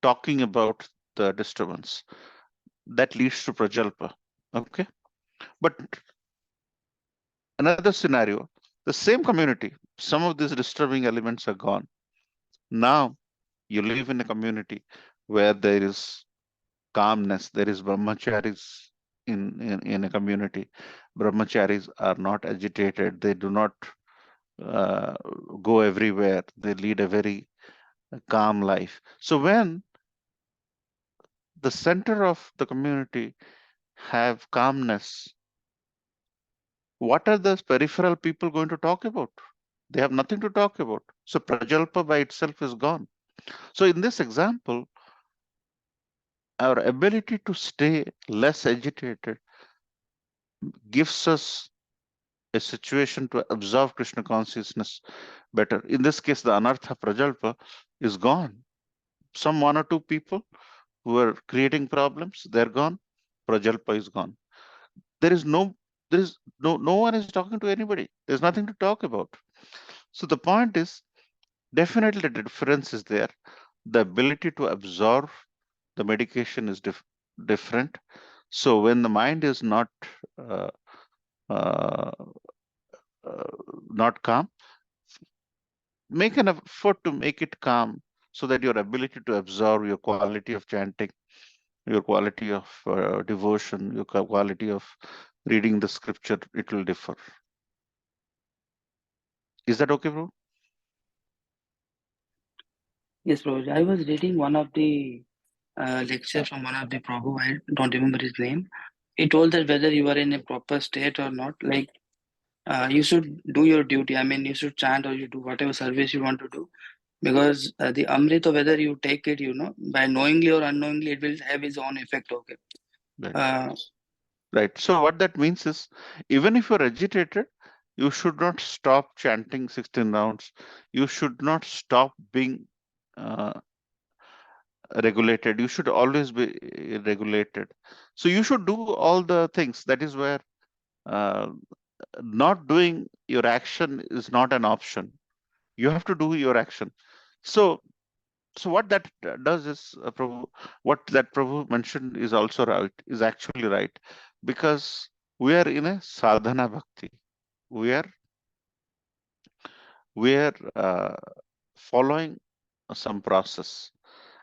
talking about the disturbance. That leads to prajalpa. Okay. But another scenario, the same community, some of these disturbing elements are gone. Now you live in a community where there is calmness, there is brahmacharis in a community. Brahmacharis are not agitated, they do not uh, go everywhere, they lead a very calm life. So when the center of the community have calmness, what are the peripheral people going to talk about? They have nothing to talk about. So prajalpa by itself is gone. So in this example, our ability to stay less agitated gives us a situation to absorb Krishna consciousness better. In this case, the anartha prajalpa is gone. Some one or two people who are creating problems, they're gone. Prajalpa is gone. There is no one is talking to anybody. There's nothing to talk about. So the point is, definitely the difference is there. The ability to absorb the medication is different. So when the mind is uh, uh, not calm, make an effort to make it calm so that your ability to absorb, your quality of chanting, your quality of devotion, your quality of reading the scripture, it will differ. Is that okay, bro? Yes, Prabhuji. I was reading one of the lecture from one of the Prabhu. I don't remember his name. He told that whether you are in a proper state or not, like you should do your duty. I mean, you should chant or you do whatever service you want to do, because the Amrita, whether you take it, by knowingly or unknowingly, it will have its own effect. Okay. Right. Right. So what that means is, even if you're agitated, you should not stop chanting 16 rounds. You should not stop being uh, regulated. You should always be regulated. So you should do all the things. That is where uh, not doing your action is not an option. You have to do your action. So what that does is, Prabhu, what that Prabhu mentioned is also right, is actually right, because we are in a sadhana bhakti. We are following some process.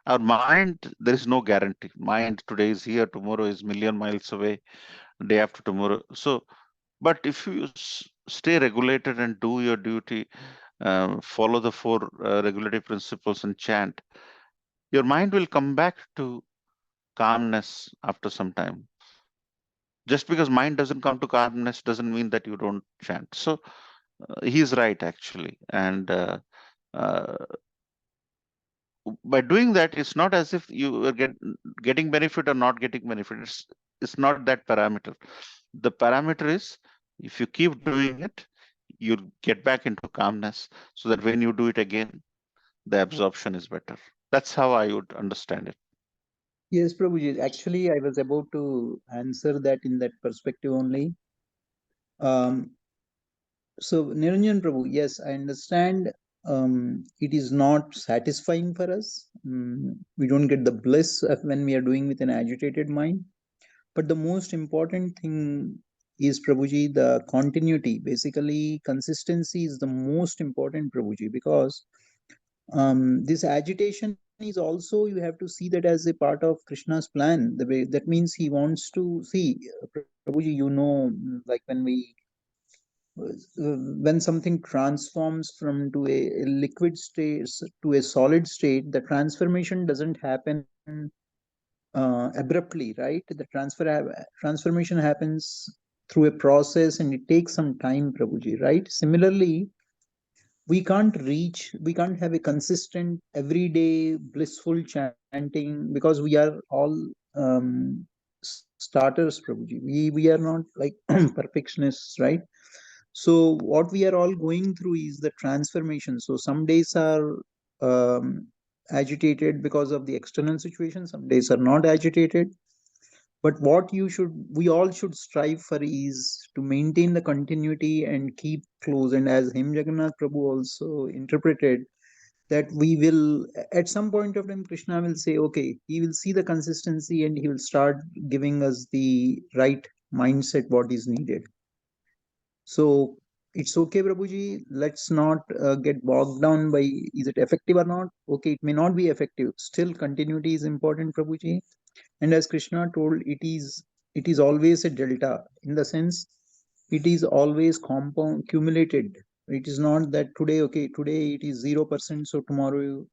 Our mind, there is no guarantee. Mind today is here, tomorrow is million miles away, day after tomorrow. So, but if you stay regulated and do your duty, follow the four regulatory principles and chant, your mind will come back to calmness after some time. Just because mind doesn't come to calmness doesn't mean that you don't chant. So he's right actually, and uh, by doing that, it's not as if you are getting benefit or not getting benefit. It's not that parameter. The parameter is, if you keep doing it, you'll get back into calmness, so that when you do it again, the absorption is better. That's how I would understand it. Yes, Prabhuji. Actually, I was about to answer that in that perspective only. So, Niranjan Prabhu, yes, I understand it is not satisfying for us. We don't get the bliss of when we are doing with an agitated mind. But the most important thing is, Prabhuji, the continuity. Basically, consistency is the most important, Prabhuji, because this agitation is also, you have to see that as a part of Krishna's plan. The way that means he wants to see, Prabhuji, like when something transforms from to a liquid state to a solid state, the transformation doesn't happen abruptly, right? The transformation happens through a process and it takes some time, Prabhuji, right? Similarly, we can't have a consistent everyday blissful chanting, because we are all starters, Prabhuji. We are not like perfectionists, right? So what we are all going through is the transformation. So some days are agitated because of the external situation, some days are not agitated. But what we all should strive for is to maintain the continuity and keep close. And as him Jagannath Prabhu also interpreted, that we will, at some point of time, Krishna will say, okay, he will see the consistency and he will start giving us the right mindset, what is needed. So it's okay, Prabhuji. Let's not get bogged down by is it effective or not. Okay, it may not be effective. Still, continuity is important, Prabhuji. And as Krishna told, it is always a delta, in the sense it is always compound accumulated. It is not that today, okay, today it is 0%, so tomorrow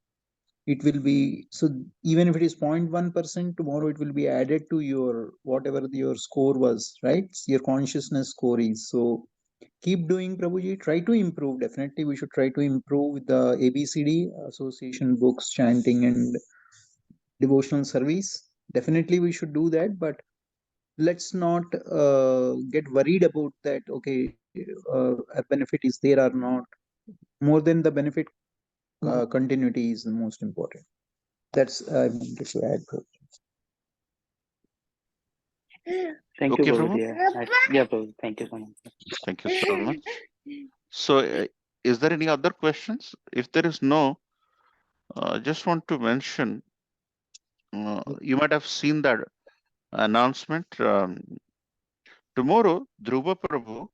it will be, so even if it is 0.1%, tomorrow it will be added to your whatever your score was, right? Your consciousness score is. So keep doing, Prabhuji. Try to improve. Definitely, we should try to improve with the ABCD association books, chanting, and devotional service. Definitely, we should do that. But let's not get worried about that. Okay, a benefit is there or not. More than the benefit, continuity is the most important. That's I wanted to add. Thank you, Okay, Prabhuji. Prabhu. Yeah, Prabhuji. Thank you so much. Thank you so much. So, is there any other questions? If there is no, just want to mention, you might have seen that announcement. Tomorrow, Dhruva Prabhu,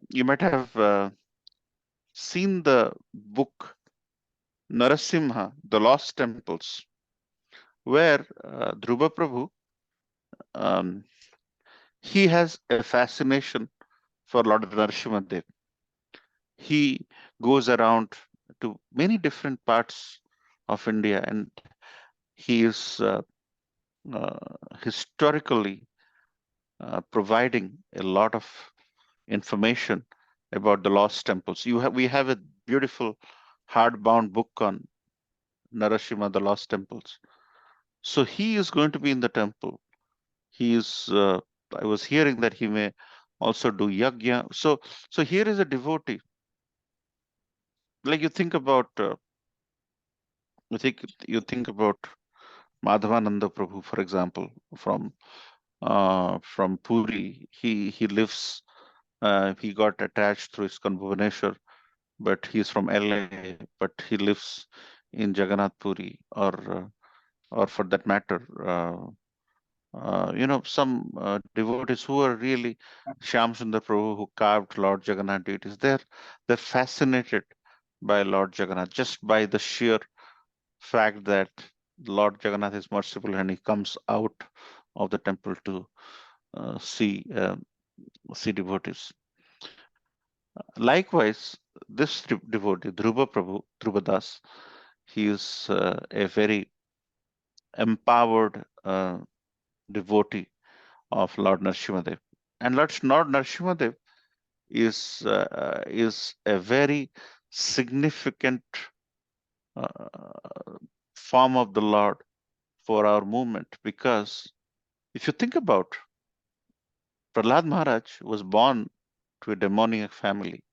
you might have seen the book Narasimha, The Lost Temples, where Dhruva Prabhu, um, he has a fascination for Lord Narasimha Dev. He goes around to many different parts of India, and he is historically providing a lot of information about the lost temples. We have a beautiful hardbound book on Narasimha, the lost temples. So he is going to be in the temple. He is. I was hearing that he may also do yagya. So here is a devotee. Like you think about, you think about Madhavananda Prabhu, for example, from Puri. He lives. He got attached through his Bhubaneswar, but he's from LA, but he lives in Jagannath Puri, or for that matter, some devotees who are really Shyam Sundar Prabhu, who carved Lord Jagannath deities. They're fascinated by Lord Jagannath just by the sheer fact that Lord Jagannath is merciful and he comes out of the temple to see devotees. Likewise, this devotee, Dhruva Prabhu, Dhruva Das, he is a very empowered devotee of Lord Nrsimhadev. And Lord Nrsimhadev is a very significant form of the Lord for our movement, because if you think about, Prahlad Maharaj was born to a demoniac family,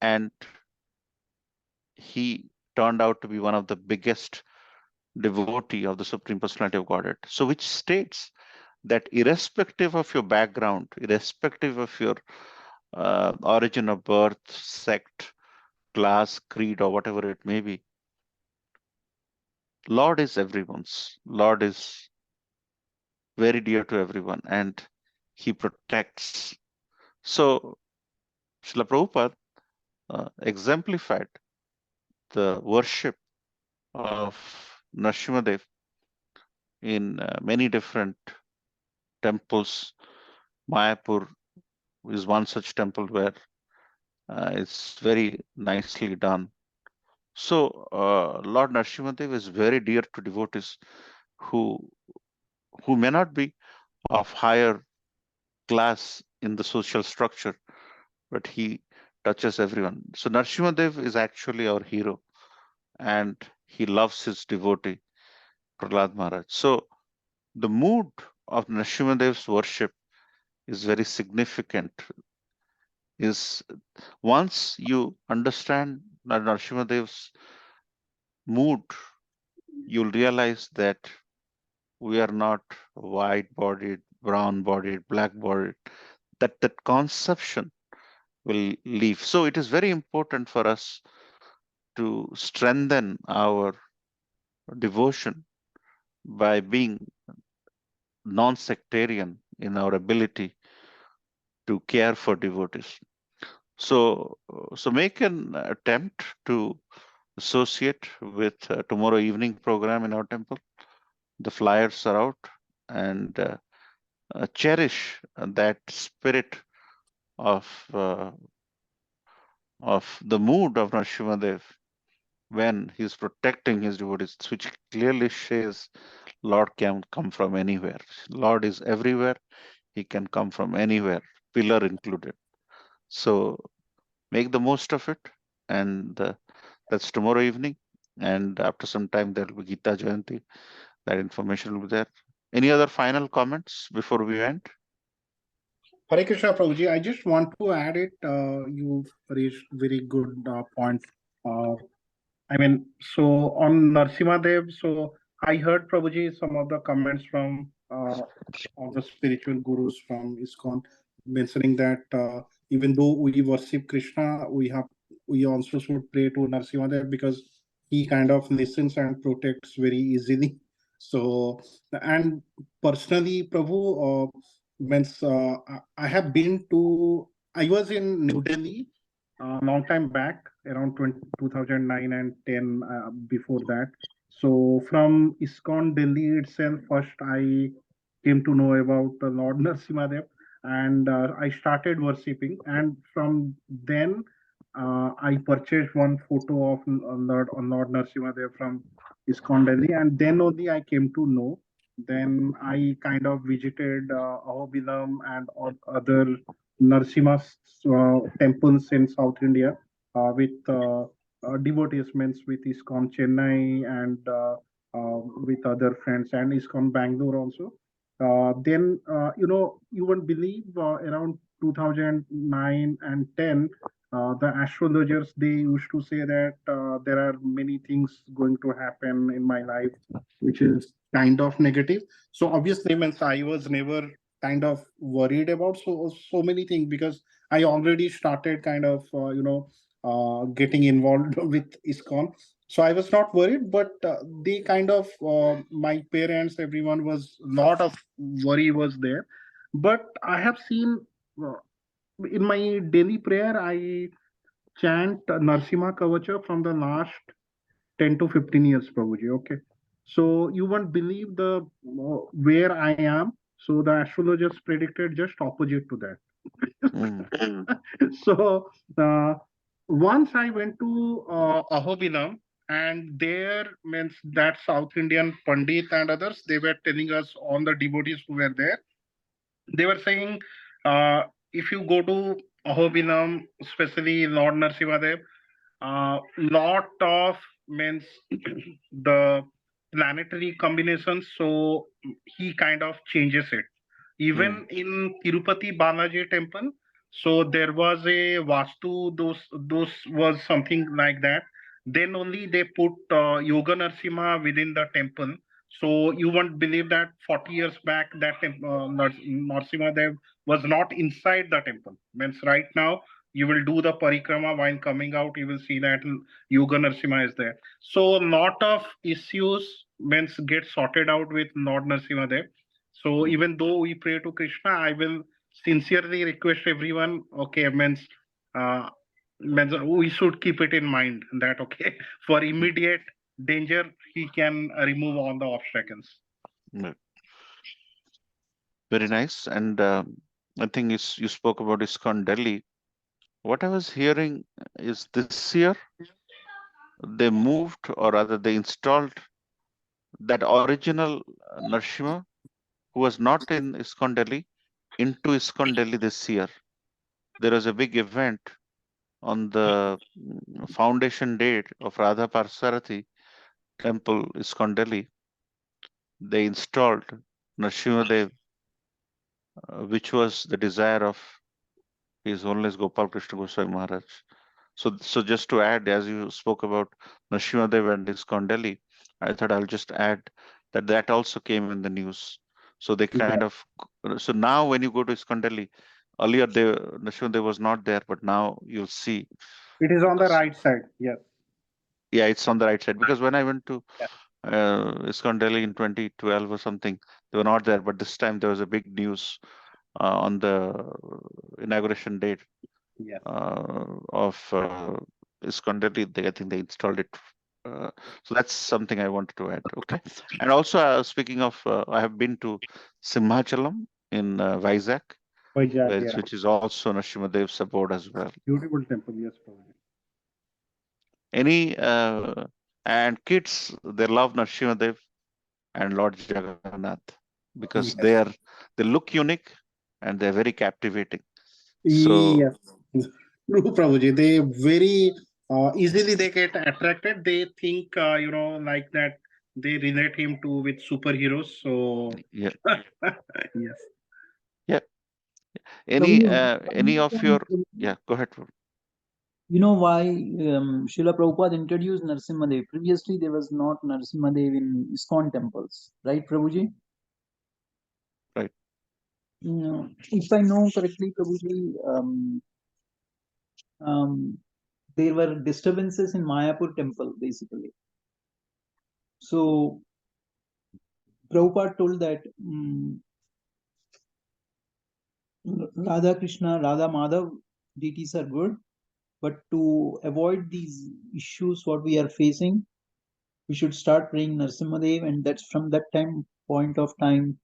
and he turned out to be one of the biggest devotee of the Supreme Personality of Godhead. So which states that irrespective of your background, irrespective of your origin of birth, sect, class, creed, or whatever it may be, Lord is everyone's. Lord is very dear to everyone, and he protects. So Srila Prabhupada exemplified the worship of Nrsimhadev in many different temples. Mayapur is one such temple where it's very nicely done. So Lord Nrsimhadev is very dear to devotees who may not be of higher class in the social structure, but he touches everyone. So Nrsimhadev is actually our hero, and he loves his devotee, Prahlad Maharaj. So the mood of Nrsimhadev's worship is very significant. Is once you understand Nrsimhadev's mood, you'll realize that we are not white-bodied, brown-bodied, black-bodied. That conception will leave. So it is very important for us to strengthen our devotion by being non-sectarian in our ability to care for devotees. So make an attempt to associate with tomorrow evening program in our temple. The flyers are out, and cherish that spirit of the mood of Nrsimhadev when he's protecting his devotees, which clearly says Lord can come from anywhere. Lord is everywhere. He can come from anywhere, pillar included. So make the most of it, and that's tomorrow evening. And after some time, there will be Gita Jayanti. That information will be there. Any other final comments before we end? Hare Krishna, Prabhuji. I just want to add it. You raised very good point. I mean, so on Nrsimhadev, so I heard Prabhuji some of the comments from all the spiritual gurus from ISKCON mentioning that even though we worship Krishna, we also should pray to Nrsimhadev because he kind of listens and protects very easily. So, and personally, Prabhu, means I have been to, I was in New Delhi a long time back, around 2009 and 10 before that. So from ISKCON Delhi itself, first I came to know about the Lord Nrsimhadev, and I started worshipping. And from then, I purchased one photo of Lord Narasimhadev from ISKCON Delhi, and then only I came to know. Then I kind of visited Ahobilam and other Narasimha temples in South India with devotees, means with ISKCON Chennai and with other friends, and ISKCON Bangalore also. Then, you won't believe around 2009 and 10, the astrologers, they used to say that there are many things going to happen in my life which is kind of negative. So obviously, means I was never kind of worried about so many things, because I already started kind of getting involved with ISKCON. So I was not worried, but they kind of my parents, everyone was, lot of worry was there. But I have seen uh, in my daily prayer, I chant Narsimha Kavacha from the last 10 to 15 years, Prabhuji. Okay. So you won't believe the where I am. So the astrologers predicted just opposite to that. So once I went to Ahobilam, and there, means that South Indian Pandit and others, they were telling us, all the devotees who were there, they were saying, if you go to Ahobilam, especially Lord Narasimhadev, lot of, means the planetary combinations, so he kind of changes it. Even in Tirupati Balaji temple, so there was a Vastu, those was something like that. Then only they put Yoga Narasimha within the temple. So you won't believe that 40 years back that Narasimha Dev was not inside the temple. Means right now you will do the parikrama, while coming out you will see that Yoga Narasimha is there. So lot of issues, means get sorted out with Lord Narasimha Dev. So even though we pray to Krishna, I will sincerely request everyone, okay, uh, means we should keep it in mind that, okay, for immediate danger, he can remove all the obstacles. Very nice. And I think you spoke about ISKCON Delhi. What I was hearing is this year they moved, or rather they installed that original Narasimha who was not in ISKCON Delhi into ISKCON Delhi this year. There was a big event on the foundation date of Radha Parsarathi temple, ISKCON Delhi. They installed Narasimha Dev, which was the desire of His Holiness Gopal Krishna Goswami Maharaj. So just to add, as you spoke about Narasimha Dev and ISKCON Delhi, I thought I'll just add that also came in the news. So they kind of, so now when you go to ISKCON Delhi, earlier Narasimha Dev was not there, but now you'll see. It is on the right side, yes. Yeah, it's on the right side, because when I went to ISKCON Delhi in 2012 or something, they were not there, but this time there was a big news on the inauguration date of ISKCON Delhi. I think they installed it. So that's something I wanted to add. Okay. And also, speaking of, I have been to Simhachalam in Vizag, which is also Narasimha Dev's abode as well. Beautiful temple, yes, probably. Any and kids, they love Narasimha Dev and Lord Jagannath, because they look unique and they're very captivating. So yes, true, Prabhuji. They very easily they get attracted. They think like that. They relate him to with superheroes. So yeah, yes. yeah. Any of your go ahead. You know why Srila Prabhupada introduced Narasimhadev? Previously, there was not Narasimhadev in ISKCON temples, right, Prabhuji? Right. If I know correctly, Prabhuji, there were disturbances in Mayapur temple, basically. So, Prabhupada told that Radha Krishna, Radha Madhav deities are good, but to avoid these issues what we are facing, we should start praying Narasimhadev, and that's from that point of time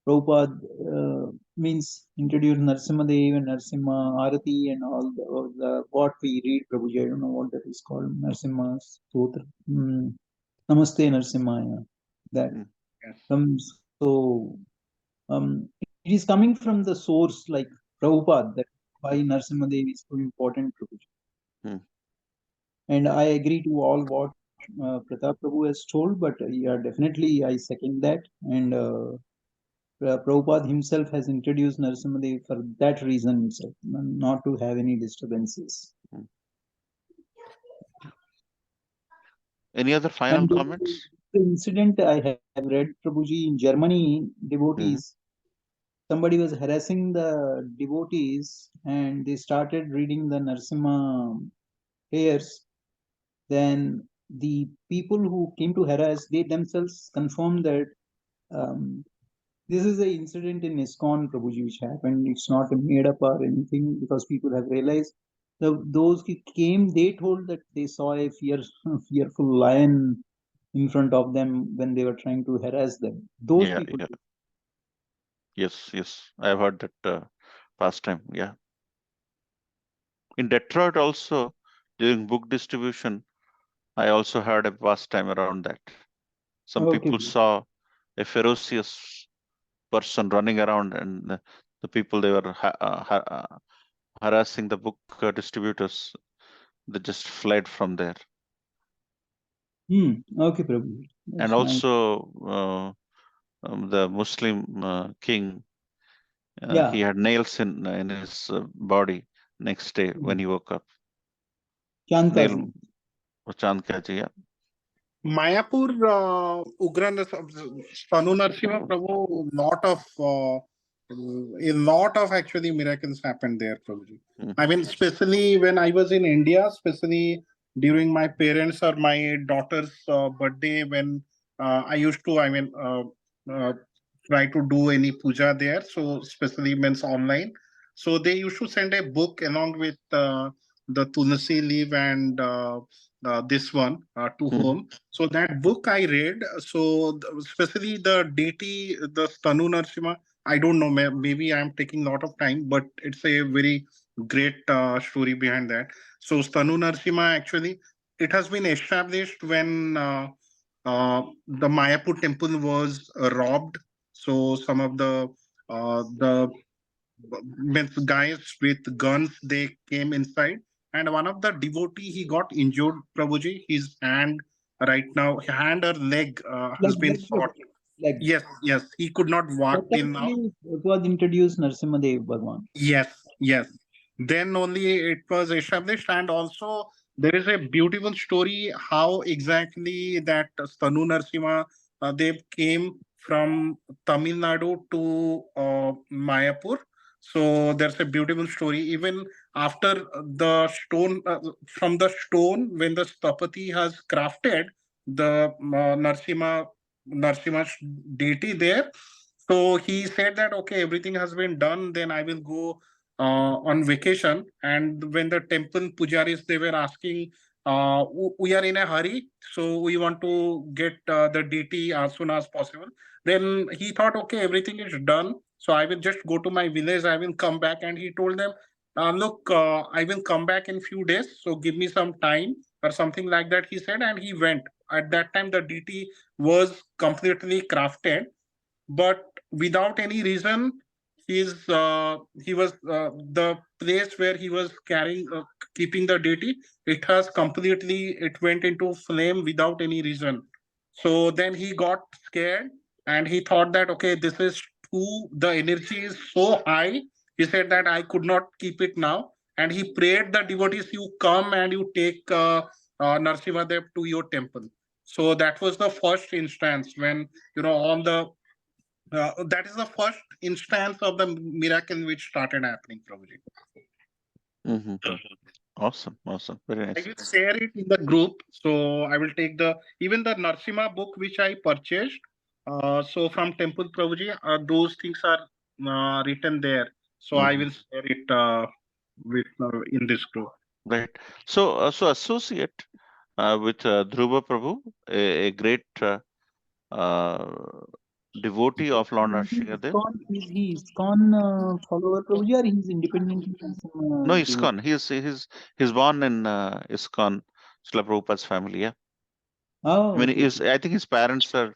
Prabhupada means introduced Narsimhadev and Narsimha Arati and all the what we read, Prabhuji. I don't know what that is called. Narsimha Stotra. Namaste Narsimhaya. That comes. So it is coming from the source like Prabhupada. That why Narsimhadev is so important, Prabhuji. And I agree to all what Pratap Prabhu has told, but yeah, definitely I second that. And Prabhupada himself has introduced Narasimhadev for that reason itself, not to have any disturbances. Any other final comments? The incident I have read, Prabhuji, in Germany, devotees, somebody was harassing the devotees and they started reading the Narasimha prayers. Then the people who came to harass, they themselves confirmed that this is an incident in ISKCON, Prabhuji, which happened. It's not made up or anything because people have realized. Those who came, they told that they saw a fearful lion in front of them when they were trying to harass them. Those people. Yeah. Yes. I've heard that past time. Yeah. In Detroit also, during book distribution, I also heard a past time around that. Some people saw a ferocious person running around, and the people they were harassing the book distributors, they just fled from there. Okay, Prabhu. And also the Muslim king, he had nails in his body next day when he woke up. Chandkaji. Chandkaji, yeah. Mayapur, Ugran, Stanu Narsimha Prabhu, a lot of actually miracles happened there, Prabhuji. I mean, especially when I was in India, especially during my parents' or my daughter's birthday, when I used to, try to do any puja there. So, especially means online. So, they used to send a book along with the Tulsi leaf and this one to home. So that book I read. So especially the deity, the Stanu Narsimha. I don't know. Maybe I am taking a lot of time, but it's a very great story behind that. So Stanu Narsimha actually, it has been established when the Mayapur temple was robbed. So some of the means guys with guns, they came inside, and one of the devotee, he got injured, Prabhuji. His hand right now, hand or leg has been shot. Yes, he could not walk till now. It was introduced Narsimhadev Bhagwan. Yes. Then only it was established, and also there is a beautiful story how exactly that Stanu Narsimha, they came from Tamil Nadu to Mayapur. So there's a beautiful story. Even after the stone, from the stone, when the Stapati has crafted the Narsimha deity there, so he said that, okay, everything has been done, then I will go on vacation. And when the temple pujaris, they were asking, we are in a hurry, so we want to get the deity as soon as possible. Then he thought, okay, everything is done, so I will just go to my village, I will come back. And he told them, look, I will come back in few days, so give me some time, or something like that, he said. And he went. At that time, the deity was completely crafted, but without any reason, he was the place where he was keeping the deity, it went into flame without any reason. So then he got scared, and he thought that, okay, this is too, the energy is so high. He said that I could not keep it now, and he prayed the devotees, you come and you take Narsimhadev to your temple. So that was the first instance when, on the that is the first instance of the miracle which started happening, Prabhuji. Awesome. Very nice. I will share it in the group. So I will take even the Narsimha book which I purchased. So from Temple, Prabhuji, those things are written there. So I will share it in this group. Right. So associate with Dhruva Prabhu, a great devotee of Lord Nrsimhadev. Is he ISKCON follower, Prabhuji, or he's independently No, ISKCON. He's born in ISKCON, Srila Prabhupada's family. Yeah. Oh, I mean, okay. I think his parents are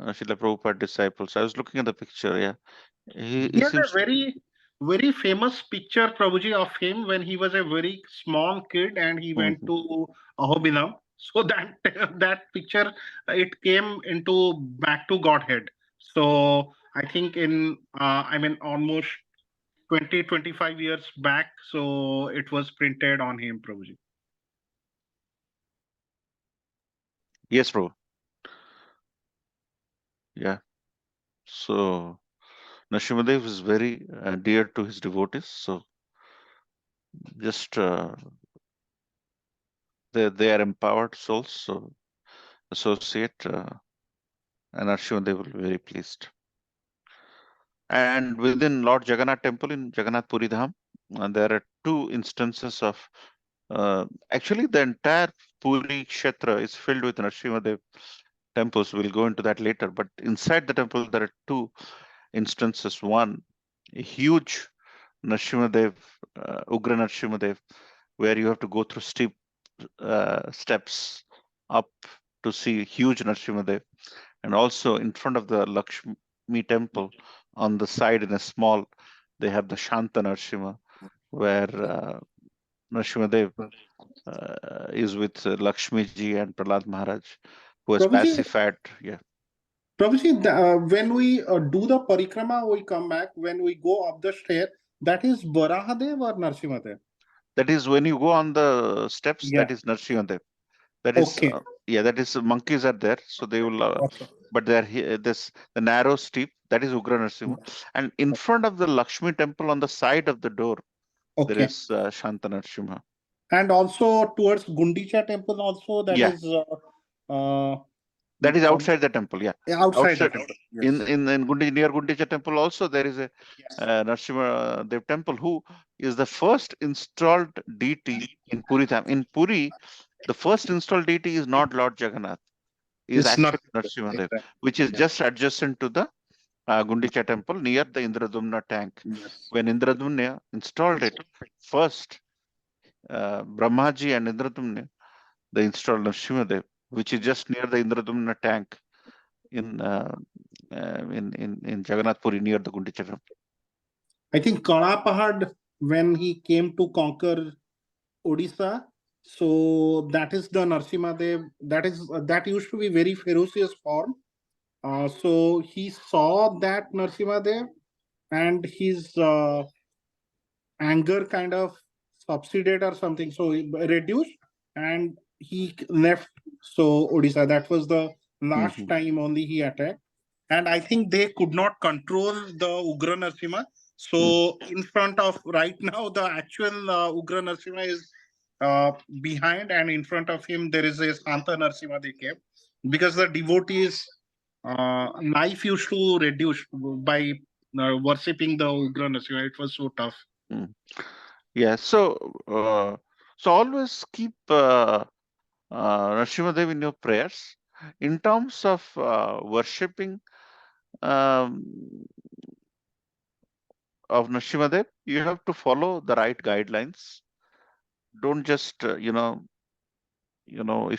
Srila Prabhupada disciples. I was looking at the picture. Yeah. He There's seems a very famous picture, Prabhuji, of him when he was a very small kid and he went to Ahobinam. So that that picture, it came into back to Godhead. So I think in almost 20-25 years back, so it was printed on him, Prabhuji. Yes, Prabhu. Yeah. So Nrsimhadev is very dear to his devotees. So just they are empowered souls. So associate and Nrsimhadev will be very pleased. And within Lord Jagannath temple in Jagannath Puri Dham, there are two instances of actually the entire Puri Kshetra is filled with Nrsimhadev temples. We'll go into that later. But inside the temple, there are two instances. One, a huge Nrsimhadev, Ugra Nrsimhadev, where you have to go through steep steps up to see huge Nrsimhadev. And also in front of the Lakshmi temple, on the side in a small, they have the Shanta Nrsimha, where Nrsimhadev is with Lakshmi ji and Prahlad Maharaj, who has Prabhuji, pacified. Yeah. Prabhuji, when we do the parikrama, we come back. When we go up the stair, that is Varahadev or Narsimhadev? That is when you go on the steps, Yeah. that is Nrsimhadev. That is, Okay. that is, monkeys are there. So they will, Okay. but they're here, the narrow steep, that is Ugra Nrsimha. And in front of the Lakshmi temple on the side of the door, there Okay. is Shanta Nrsimha. And also towards Gundicha temple also, that Yeah. is That is outside the temple, yeah. outside the temple. Yes. In near Gundicha temple also there is a Yes. Nrsimha Dev temple, who is the first installed deity in Puri Dham. In Puri, the first installed deity is not Lord Jagannath, is It's not actually Nrsimha Dev, exactly. which is Yeah. just adjacent to the Gundicha temple near the Indradumna tank. Yes. When Indradumna installed it, first Brahmaji and Indradumna, they installed Nrsimha Dev, which is just near the Indradumna tank in Jagannath Puri near the Gundicha temple. I think Kalapahad, when he came to conquer Odisha, so that is the Narsimhadev. That used to be very ferocious form. So he saw that Narsimhadev, and his anger kind of subsided or something, so he reduced, and he left. So Odisha, that was the last time only he attacked, and I think they could not control the Ugra Narasimha. So in front of right now, the actual Ugra Narasimha is behind, and in front of him there is a Santa Narasimha they kept, because the devotees life used to reduce by worshipping the Ugra Narasimha. It was so tough. Yeah, so always keep Nrsimhadev in your prayers. In terms of worshipping of Nrsimhadev, you have to follow the right guidelines. Don't just if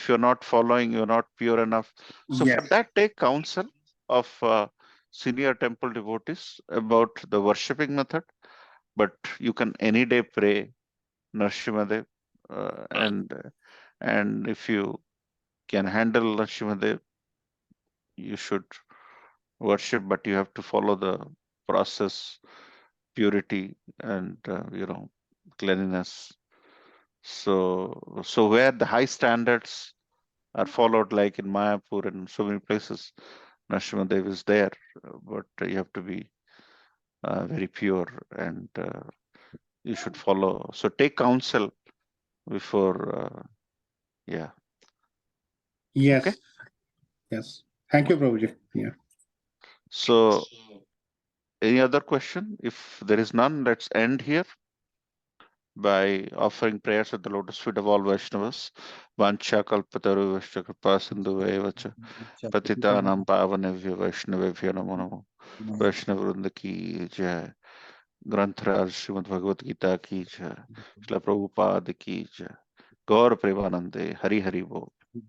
you're not following, you're not pure enough. So for that, take counsel of senior temple devotees about the worshipping method. But you can any day pray Nrsimhadev, and if you can handle Nrsimhadev, you should worship, but you have to follow the process, purity, and cleanliness. So where the high standards are followed, like in Mayapur and so many places, Nrsimhadev is there, but you have to be very pure, and you should follow. So take counsel before, yeah. Yes. Okay. Yes. Thank you, Prabhuji. Yeah. So, any other question? If there is none, let's end here. by offering prayers at the lotus feet of all Vaishnavas. Vancha kalpataru Vaishya kripa sindhu evacha patitanam pavanevyo Vaishnavevyo namo namo. वैष्णव वृंद की जय। ग्रंथराज श्रीमद् भगवत गीता की जय। श्रील प्रभुपाद की जय। गौर प्रेमानंदे हरि हरि बोल।